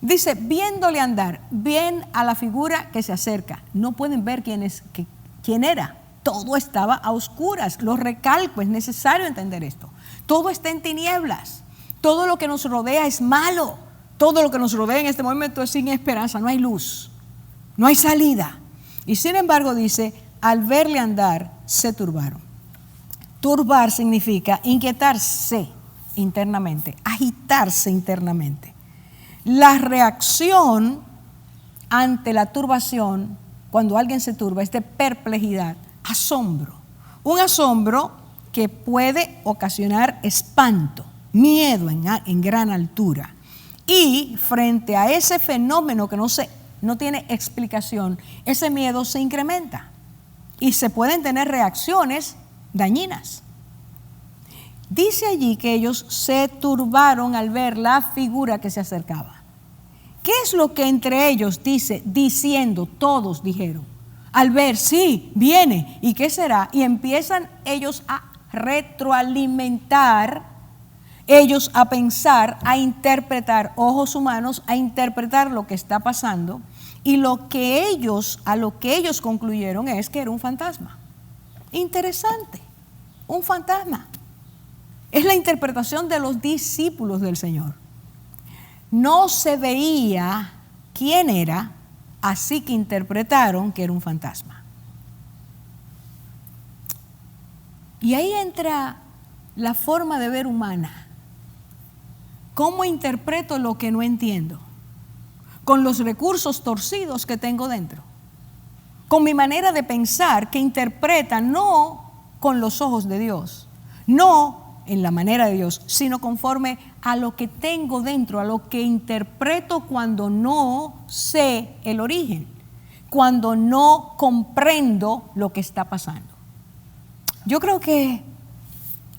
Dice, viéndole andar, ven a la figura que se acerca. No pueden ver quién era. Todo estaba a oscuras. Lo recalco, es necesario entender esto. Todo está en tinieblas. Todo lo que nos rodea es malo. Todo lo que nos rodea en este momento es sin esperanza. No hay luz. No hay salida. Y sin embargo dice, al verle andar, se turbaron. Turbar significa inquietarse internamente, agitarse internamente. La reacción ante la turbación, cuando alguien se turba, es de perplejidad, asombro. Un asombro que puede ocasionar espanto, miedo en gran altura. Y frente a ese fenómeno que no tiene explicación, ese miedo se incrementa y se pueden tener reacciones dañinas. Dice allí que ellos se turbaron al ver la figura que se acercaba. ¿Qué es lo que entre ellos dice? Diciendo, todos dijeron, al ver, sí, viene, ¿y qué será? Y empiezan ellos a retroalimentar, ellos a pensar, a interpretar, ojos humanos, a interpretar lo que está pasando, y a lo que ellos concluyeron es que era un fantasma. Interesante, un fantasma. Es la interpretación de los discípulos del Señor. No se veía quién era, así que interpretaron que era un fantasma. Y ahí entra la forma de ver humana. ¿Cómo interpreto lo que no entiendo? Con los recursos torcidos que tengo dentro. Con mi manera de pensar que interpreta no con los ojos de Dios, no en la manera de Dios, sino conforme a lo que tengo dentro, a lo que interpreto cuando no sé el origen, cuando no comprendo lo que está pasando. Yo creo que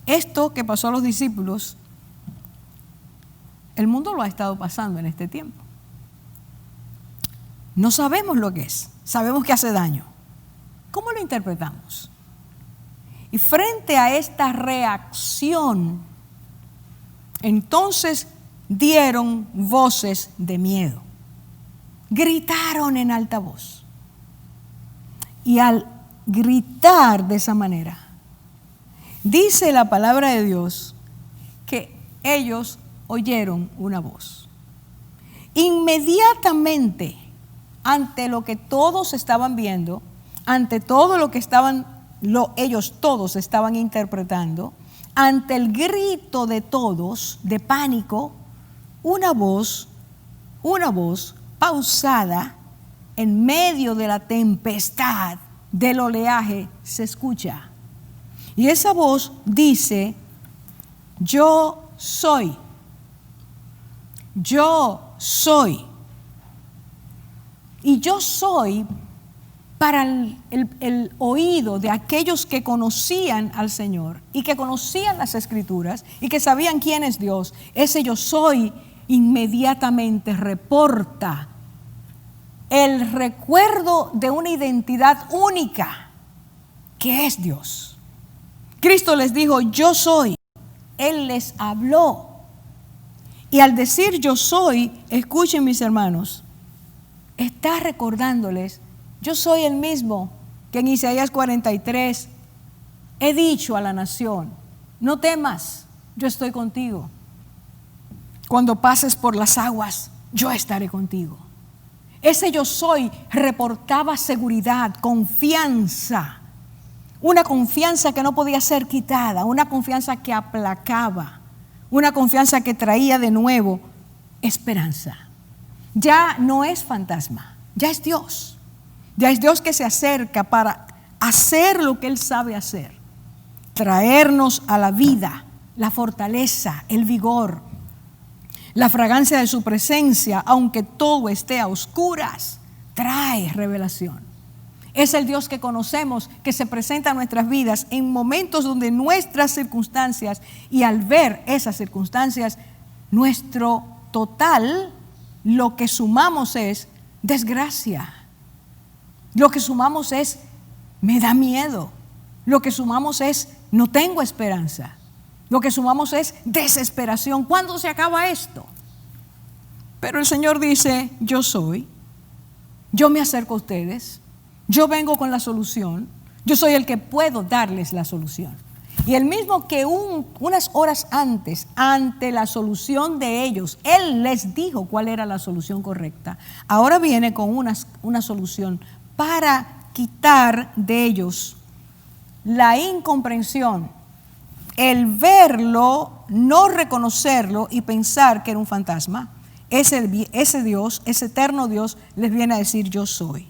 esto que pasó a los discípulos, el mundo lo ha estado pasando en este tiempo. No sabemos lo que es, sabemos que hace daño. ¿Cómo lo interpretamos? Y frente a esta reacción, entonces dieron voces de miedo. Gritaron en alta voz. Y al gritar de esa manera, dice la palabra de Dios que ellos oyeron una voz. Inmediatamente, ante lo que todos estaban viendo, ante todo lo que ellos todos estaban interpretando, ante el grito de todos, de pánico, una voz pausada en medio de la tempestad del oleaje se escucha. Y esa voz dice, yo soy. Y yo soy para el oído de aquellos que conocían al Señor y que conocían las Escrituras y que sabían quién es Dios. Ese yo soy inmediatamente reporta el recuerdo de una identidad única, que es Dios. Cristo les dijo, yo soy. Él les habló. Y al decir yo soy, escuchen mis hermanos, está recordándoles, yo soy el mismo que en Isaías 43 he dicho a la nación, no temas, yo estoy contigo. Cuando pases por las aguas, yo estaré contigo. Ese yo soy reportaba seguridad, confianza, una confianza que no podía ser quitada, una confianza que aplacaba, una confianza que traía de nuevo esperanza. Ya no es fantasma, ya es Dios. Ya es Dios que se acerca para hacer lo que Él sabe hacer. Traernos a la vida, la fortaleza, el vigor, la fragancia de su presencia, aunque todo esté a oscuras, trae revelación. Es el Dios que conocemos, que se presenta en nuestras vidas en momentos donde nuestras circunstancias, y al ver esas circunstancias, nuestro total, lo que sumamos es desgracia. Lo que sumamos es me da miedo. Lo que sumamos es no tengo esperanza. Lo que sumamos es desesperación. ¿Cuándo se acaba esto? Pero el Señor dice, yo soy. Yo me acerco a ustedes. Yo vengo con la solución. Yo soy el que puedo darles la solución. Y el mismo que unas horas antes, ante la solución de ellos, Él les dijo cuál era la solución correcta. Ahora viene con una solución para quitar de ellos la incomprensión, el verlo, no reconocerlo y pensar que era un fantasma. Ese Dios, ese eterno Dios, les viene a decir yo soy.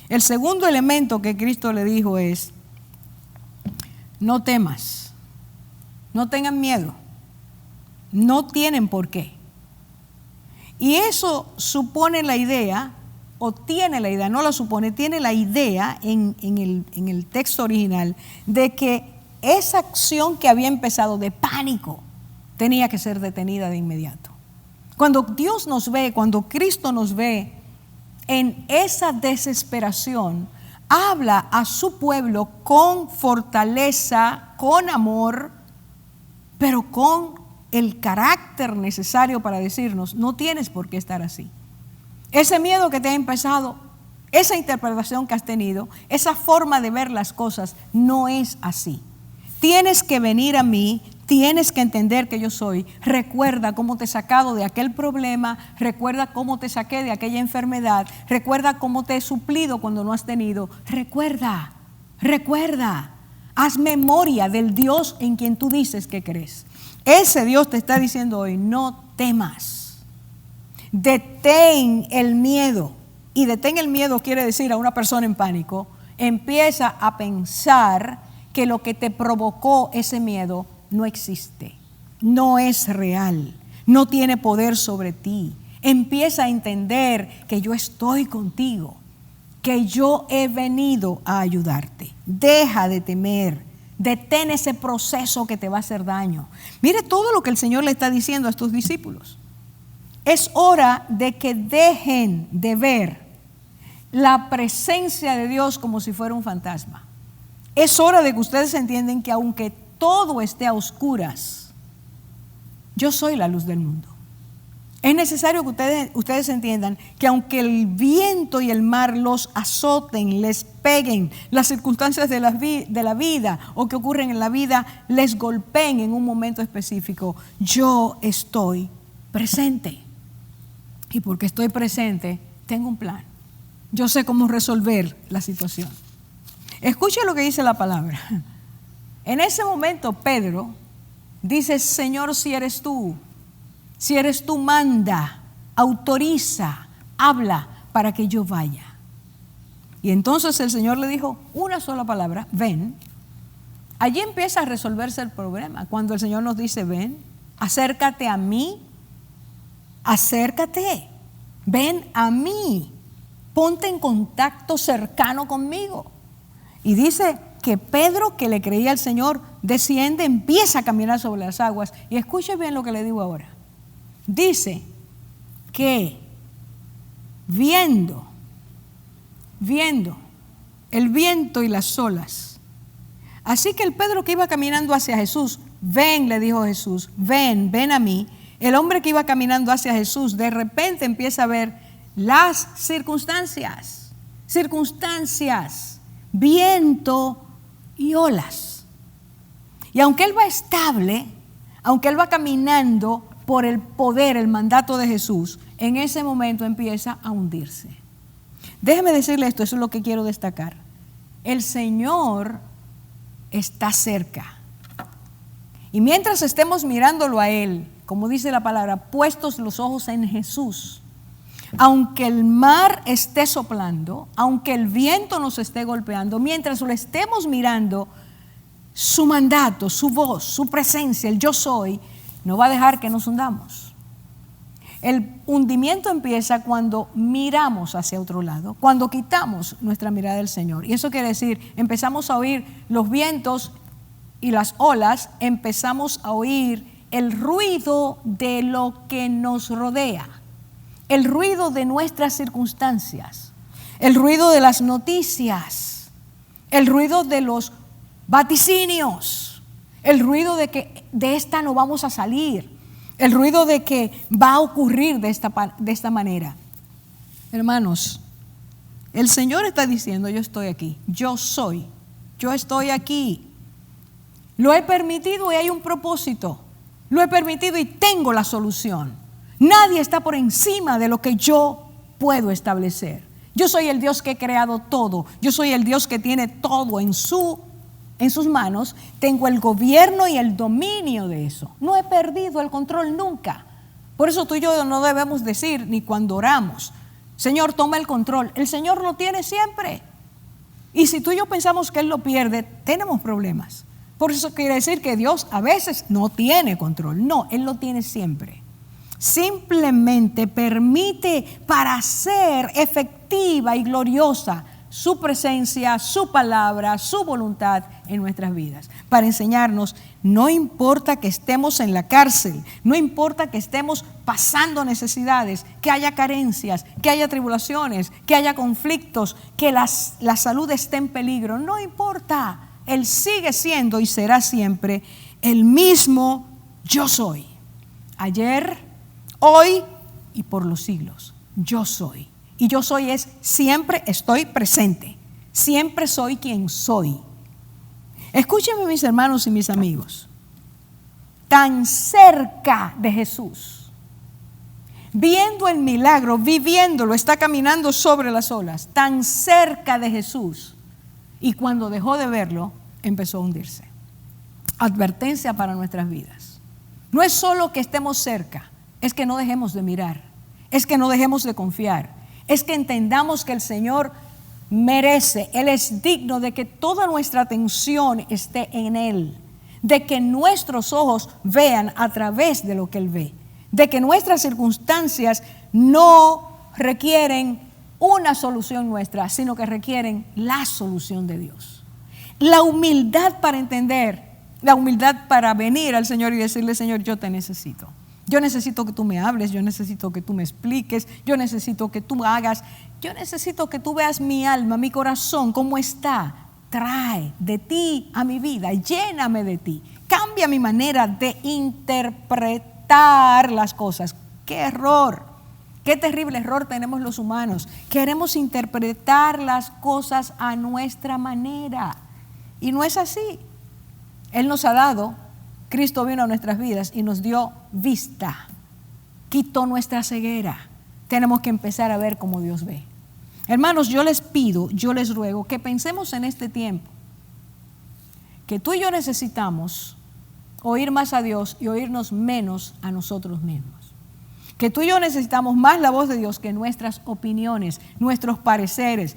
El segundo elemento que Cristo le dijo es, no temas, no tengan miedo, no tienen por qué. Y eso supone la idea, o tiene la idea, no la supone, tiene la idea en el texto original de que esa acción que había empezado de pánico tenía que ser detenida de inmediato. Cuando Dios nos ve, cuando Cristo nos ve en esa desesperación, habla a su pueblo con fortaleza, con amor, pero con el carácter necesario para decirnos, no tienes por qué estar así. Ese miedo que te ha empezado, esa interpretación que has tenido, esa forma de ver las cosas, no es así. Tienes que venir a mí, tienes que entender que yo soy. Recuerda cómo te he sacado de aquel problema, recuerda cómo te saqué de aquella enfermedad, recuerda cómo te he suplido cuando no has tenido. Recuerda, haz memoria del Dios en quien tú dices que crees. Ese Dios te está diciendo hoy, no temas. Detén el miedo. Y detén el miedo quiere decir a una persona en pánico, empieza a pensar que lo que te provocó ese miedo no existe, no es real, no tiene poder sobre ti. Empieza a entender que yo estoy contigo, que yo he venido a ayudarte. Deja de temer, detén ese proceso que te va a hacer daño. Mire todo lo que el Señor le está diciendo a estos discípulos. Es hora de que dejen de ver la presencia de Dios como si fuera un fantasma. Es hora de que ustedes entiendan que aunque todo esté a oscuras, yo soy la luz del mundo. Es necesario que ustedes entiendan que aunque el viento y el mar los azoten, les peguen, las circunstancias de la vida o que ocurren en la vida les golpeen en un momento específico, yo estoy presente. Y porque estoy presente, tengo un plan. Yo sé cómo resolver la situación. Escuche lo que dice la palabra. En ese momento Pedro dice, Señor, si eres tú, manda, autoriza, habla para que yo vaya. Y entonces el Señor le dijo una sola palabra, ven. Allí empieza a resolverse el problema. Cuando el Señor nos dice, ven, acércate a mí, acércate, ven a mí, ponte en contacto cercano conmigo. Y dice que Pedro, que le creía al Señor, desciende, empieza a caminar sobre las aguas. Y escuche bien lo que le digo ahora. Dice que viendo viendo el viento y las olas. Así que el Pedro que iba caminando hacia Jesús, ven, le dijo Jesús, ven a mí. El hombre que iba caminando hacia Jesús, de repente empieza a ver las circunstancias, viento y olas. Y aunque él va estable, aunque él va caminando por el poder, el mandato de Jesús, en ese momento empieza a hundirse. Déjeme decirle esto, eso es lo que quiero destacar. El Señor está cerca. Y mientras estemos mirándolo a Él, como dice la palabra, puestos los ojos en Jesús, aunque el mar esté soplando, aunque el viento nos esté golpeando, mientras lo estemos mirando, su mandato, su voz, su presencia, el yo soy, no va a dejar que nos hundamos. El hundimiento empieza cuando miramos hacia otro lado, cuando quitamos nuestra mirada del Señor. Y eso quiere decir, empezamos a oír los vientos y las olas, empezamos a oír el ruido de lo que nos rodea, el ruido de nuestras circunstancias, el ruido de las noticias, el ruido de los vaticinios, el ruido de que de esta no vamos a salir, el ruido de que va a ocurrir de esta manera. Hermanos, el Señor está diciendo, yo estoy aquí, yo estoy aquí. Lo he permitido y hay un propósito. Lo he permitido y tengo la solución. Nadie está por encima de lo que yo puedo establecer. Yo soy el Dios que he creado todo. Yo soy el Dios que tiene todo en sus manos. Tengo el gobierno y el dominio de eso. No he perdido el control nunca. Por eso tú y yo no debemos decir ni cuando oramos, Señor, toma el control. El Señor lo tiene siempre. Y si tú y yo pensamos que Él lo pierde, tenemos problemas. Por eso quiere decir que Dios a veces no tiene control. No, Él lo tiene siempre. Simplemente permite para ser efectiva y gloriosa su presencia, su palabra, su voluntad en nuestras vidas. Para enseñarnos, no importa que estemos en la cárcel, no importa que estemos pasando necesidades, que haya carencias, que haya tribulaciones, que haya conflictos, que la salud esté en peligro, no importa. Él sigue siendo y será siempre el mismo yo soy. Ayer, hoy y por los siglos. Yo soy. Y yo soy es siempre estoy presente. Siempre soy quien soy. Escúchenme, mis hermanos y mis amigos. Tan cerca de Jesús, viendo el milagro, viviéndolo, está caminando sobre las olas, tan cerca de Jesús. Y cuando dejó de verlo, empezó a hundirse. Advertencia para nuestras vidas. No es solo que estemos cerca, es que no dejemos de mirar, es que no dejemos de confiar, es que entendamos que el Señor merece, Él es digno de que toda nuestra atención esté en Él, de que nuestros ojos vean a través de lo que Él ve, de que nuestras circunstancias no requieren una solución nuestra, sino que requieren la solución de Dios. La humildad para entender, la humildad para venir al Señor y decirle, Señor, yo te necesito. Yo necesito que tú me hables, yo necesito que tú me expliques, yo necesito que tú hagas, yo necesito que tú veas mi alma, mi corazón, cómo está. Trae de ti a mi vida, lléname de ti. Cambia mi manera de interpretar las cosas. ¡Qué error! Qué terrible error tenemos los humanos. Queremos interpretar las cosas a nuestra manera. Y no es así. Él nos ha dado, Cristo vino a nuestras vidas y nos dio vista. Quitó nuestra ceguera. Tenemos que empezar a ver como Dios ve. Hermanos, yo les pido, yo les ruego que pensemos en este tiempo. Que tú y yo necesitamos oír más a Dios y oírnos menos a nosotros mismos. Que tú y yo necesitamos más la voz de Dios que nuestras opiniones, nuestros pareceres.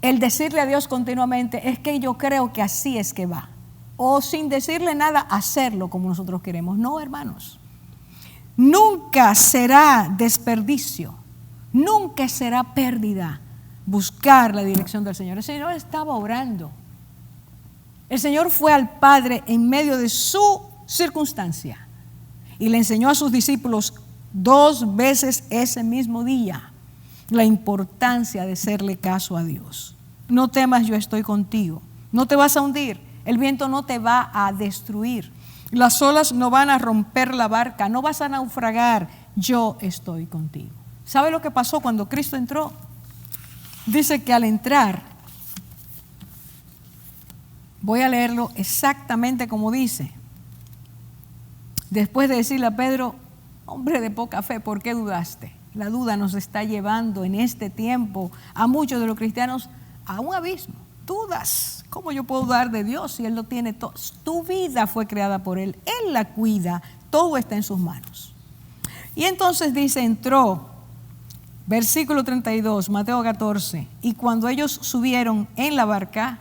El decirle a Dios continuamente, es que yo creo que así es que va. O sin decirle nada, hacerlo como nosotros queremos. No, hermanos. Nunca será desperdicio, nunca será pérdida buscar la dirección del Señor. El Señor estaba orando. El Señor fue al Padre en medio de su circunstancia y le enseñó a sus discípulos 2 veces ese mismo día. la importancia de hacerle caso a Dios. No temas, yo estoy contigo. No te vas a hundir, el viento no te va a destruir, las olas no van a romper la barca, no vas a naufragar, yo estoy contigo. ¿Sabe lo que pasó cuando Cristo entró? Dice que al entrar, voy a leerlo exactamente como dice. Después de decirle a Pedro, hombre de poca fe, ¿por qué dudaste? La duda nos está llevando en este tiempo a muchos de los cristianos a un abismo. Dudas, ¿cómo yo puedo dudar de Dios si Él lo tiene todo? Tu vida fue creada por Él, Él la cuida, todo está en sus manos. Y entonces dice, entró, versículo 32, Mateo 14, y cuando ellos subieron en la barca,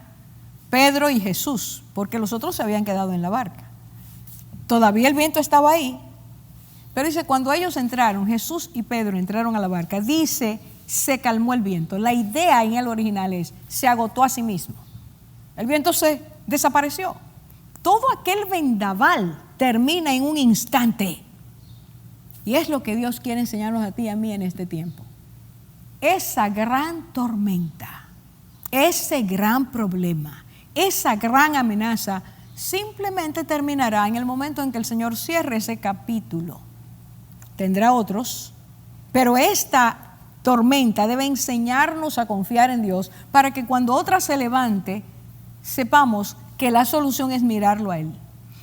Pedro y Jesús, porque los otros se habían quedado en la barca. Todavía el viento estaba ahí, pero dice, cuando ellos entraron, Jesús y Pedro entraron a la barca, dice, se calmó el viento. La idea en el original es, se agotó a sí mismo. El viento se desapareció. Todo aquel vendaval termina en un instante. Y es lo que Dios quiere enseñarnos a ti y a mí en este tiempo. Esa gran tormenta, ese gran problema, esa gran amenaza, simplemente terminará en el momento en que el Señor cierre ese capítulo. Tendrá otros, pero esta tormenta debe enseñarnos a confiar en Dios para que cuando otra se levante, sepamos que la solución es mirarlo a Él,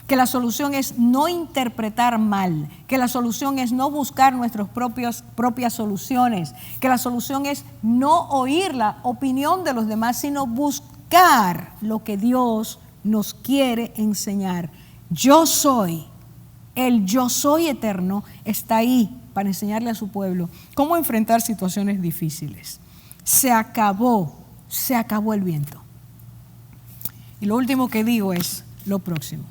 que la solución es no interpretar mal, que la solución es no buscar nuestras propias soluciones, que la solución es no oír la opinión de los demás, sino buscar lo que Dios nos quiere enseñar. Yo soy, el yo soy eterno está ahí para enseñarle a su pueblo cómo enfrentar situaciones difíciles. Se acabó el viento. Y lo último que digo es lo próximo.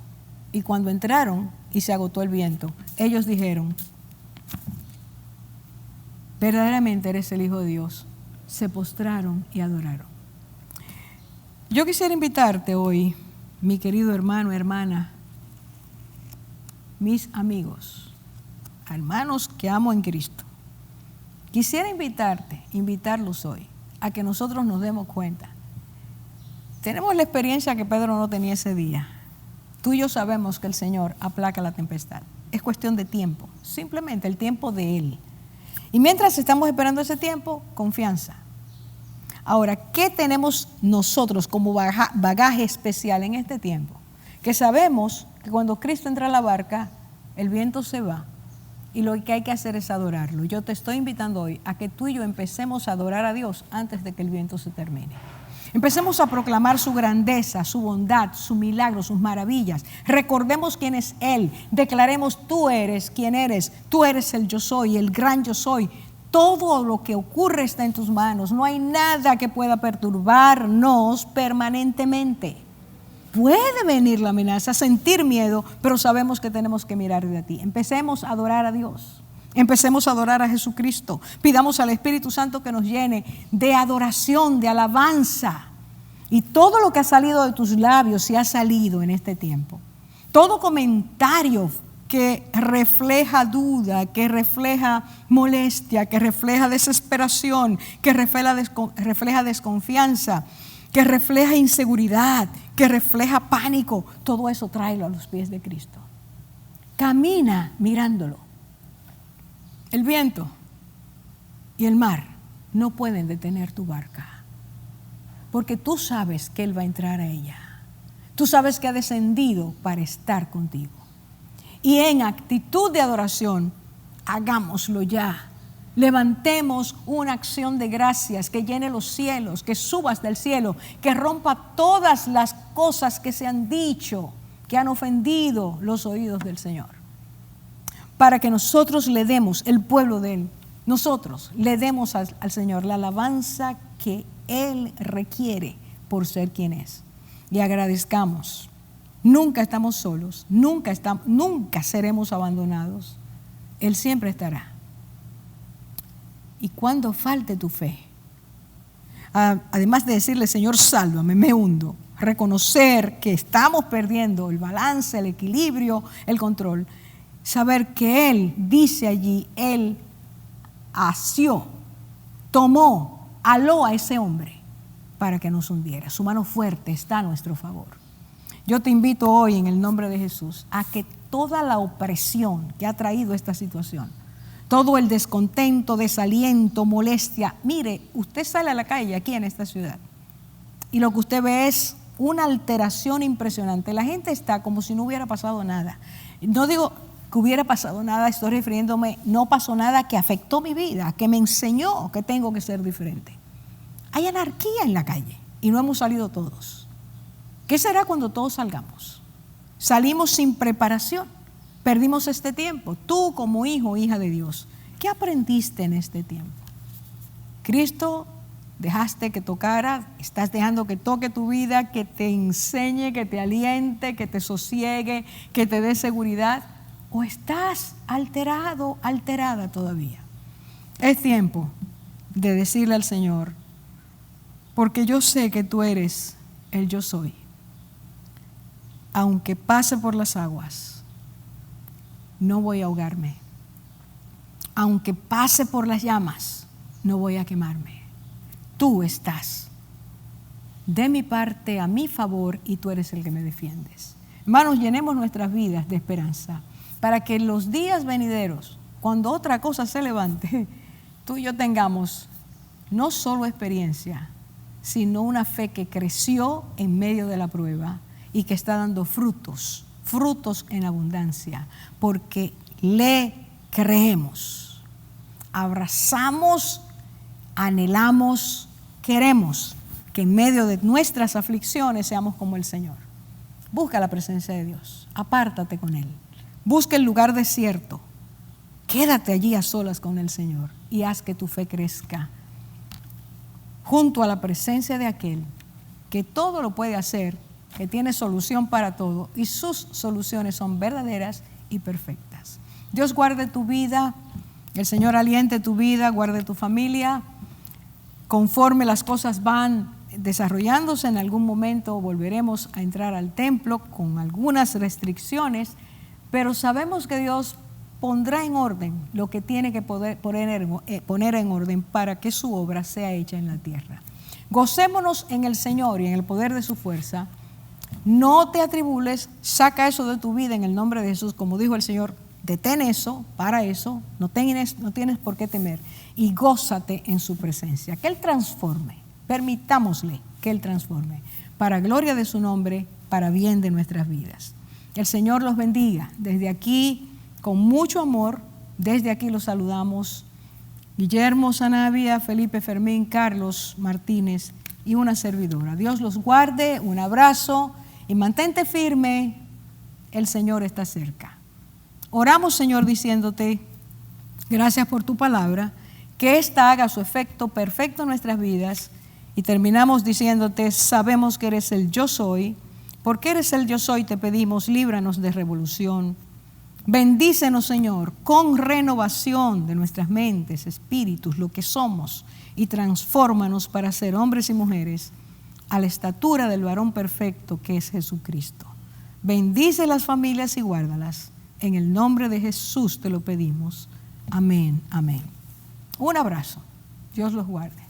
Y cuando entraron y se agotó el viento, ellos dijeron, verdaderamente eres el Hijo de Dios. Se postraron y adoraron. Yo quisiera invitarte hoy, mi querido hermano, hermana, mis amigos, hermanos que amo en Cristo. Quisiera invitarlos hoy a que nosotros nos demos cuenta. Tenemos la experiencia que Pedro no tenía ese día. Tú y yo sabemos que el Señor aplaca la tempestad. Es cuestión de tiempo, simplemente el tiempo de Él. Y mientras estamos esperando ese tiempo, confianza. Ahora, ¿qué tenemos nosotros como bagaje especial en este tiempo? Que sabemos que cuando Cristo entra a la barca, el viento se va y lo que hay que hacer es adorarlo. Yo te estoy invitando hoy a que tú y yo empecemos a adorar a Dios antes de que el viento se termine. Empecemos a proclamar su grandeza, su bondad, su milagro, sus maravillas. Recordemos quién es Él. Declaremos, tú eres quien eres. Tú eres el yo soy, el gran yo soy. Todo lo que ocurre está en tus manos. No hay nada que pueda perturbarnos permanentemente. Puede venir la amenaza, sentir miedo, pero sabemos que tenemos que mirar de ti. Empecemos a adorar a Dios. Empecemos a adorar a Jesucristo. Pidamos al Espíritu Santo que nos llene de adoración, de alabanza. Y todo lo que ha salido de tus labios, si ha salido en este tiempo. Todo comentario que refleja duda, que refleja molestia, que refleja desesperación, que refleja desconfianza, que refleja inseguridad, que refleja pánico, todo eso tráelo a los pies de Cristo. Camina mirándolo. El viento y el mar no pueden detener tu barca, porque tú sabes que Él va a entrar a ella. Tú sabes que ha descendido para estar contigo. Y en actitud de adoración, hagámoslo ya. Levantemos una acción de gracias que llene los cielos, que suba hasta el cielo, que rompa todas las cosas que se han dicho, que han ofendido los oídos del Señor. Para que nosotros le demos, el pueblo de Él, nosotros le demos al Señor la alabanza que Él requiere por ser quien es. Y agradezcamos. Nunca estamos solos, nunca seremos abandonados. Él siempre estará. Y cuando falte tu fe, además de decirle, Señor, sálvame, me hundo, reconocer que estamos perdiendo el balance, el equilibrio, el control, saber que Él dice allí, Él asió aló a ese hombre para que nos hundiera. Su mano fuerte está a nuestro favor. Yo te invito hoy en el nombre de Jesús a que toda la opresión que ha traído esta situación, todo el descontento, desaliento, molestia, mire, usted sale a la calle aquí en esta ciudad y lo que usted ve es una alteración impresionante. La gente está como si no hubiera pasado nada. No digo que hubiera pasado nada, estoy refiriéndome, no pasó nada que afectó mi vida, que me enseñó que tengo que ser diferente. Hay anarquía en la calle y no hemos salido todos. ¿Qué será cuando todos salgamos? Salimos sin preparación, perdimos este tiempo. Tú como hijo o hija de Dios, ¿qué aprendiste en este tiempo? Cristo, dejaste que tocara, estás dejando que toque tu vida, que te enseñe, que te aliente, que te sosiegue, que te dé seguridad. ¿O estás alterado, alterada todavía? Es tiempo de decirle al Señor, porque yo sé que tú eres el yo soy. Aunque pase por las aguas, no voy a ahogarme. Aunque pase por las llamas, no voy a quemarme. Tú estás de mi parte, a mi favor, y tú eres el que me defiendes. Hermanos, llenemos nuestras vidas de esperanza para que en los días venideros, cuando otra cosa se levante, tú y yo tengamos no solo experiencia, sino una fe que creció en medio de la prueba y que está dando frutos en abundancia, porque le creemos, abrazamos, anhelamos, queremos que en medio de nuestras aflicciones seamos como el Señor. Busca la presencia de Dios, apártate con Él, busca el lugar desierto, quédate allí a solas con el Señor y haz que tu fe crezca junto a la presencia de aquel que todo lo puede hacer, que tiene solución para todo y sus soluciones son verdaderas y perfectas. Dios guarde tu vida, el Señor aliente tu vida, guarde tu familia. Conforme las cosas van desarrollándose, en algún momento volveremos a entrar al templo con algunas restricciones, pero sabemos que Dios pondrá en orden lo que tiene que poner en orden para que su obra sea hecha en la tierra. Gocémonos en el Señor y en el poder de su fuerza. No te atribules, saca eso de tu vida en el nombre de Jesús, como dijo el Señor, detén eso, para eso, no tienes por qué temer y gózate en su presencia. Que Él transforme, permitámosle que Él transforme, para gloria de su nombre, para bien de nuestras vidas. El Señor los bendiga. Desde aquí, con mucho amor, desde aquí los saludamos. Guillermo Sanabria, Felipe Fermín, Carlos Martínez y una servidora. Dios los guarde, un abrazo y mantente firme, el Señor está cerca. Oramos, Señor, diciéndote, gracias por tu palabra, que ésta haga su efecto perfecto en nuestras vidas y terminamos diciéndote, sabemos que eres el yo soy, porque eres el yo soy, te pedimos, líbranos de revolución. Bendícenos, Señor, con renovación de nuestras mentes, espíritus, lo que somos, y transfórmanos para ser hombres y mujeres a la estatura del varón perfecto que es Jesucristo. Bendice las familias y guárdalas. En el nombre de Jesús te lo pedimos. Amén, amén. Un abrazo. Dios los guarde.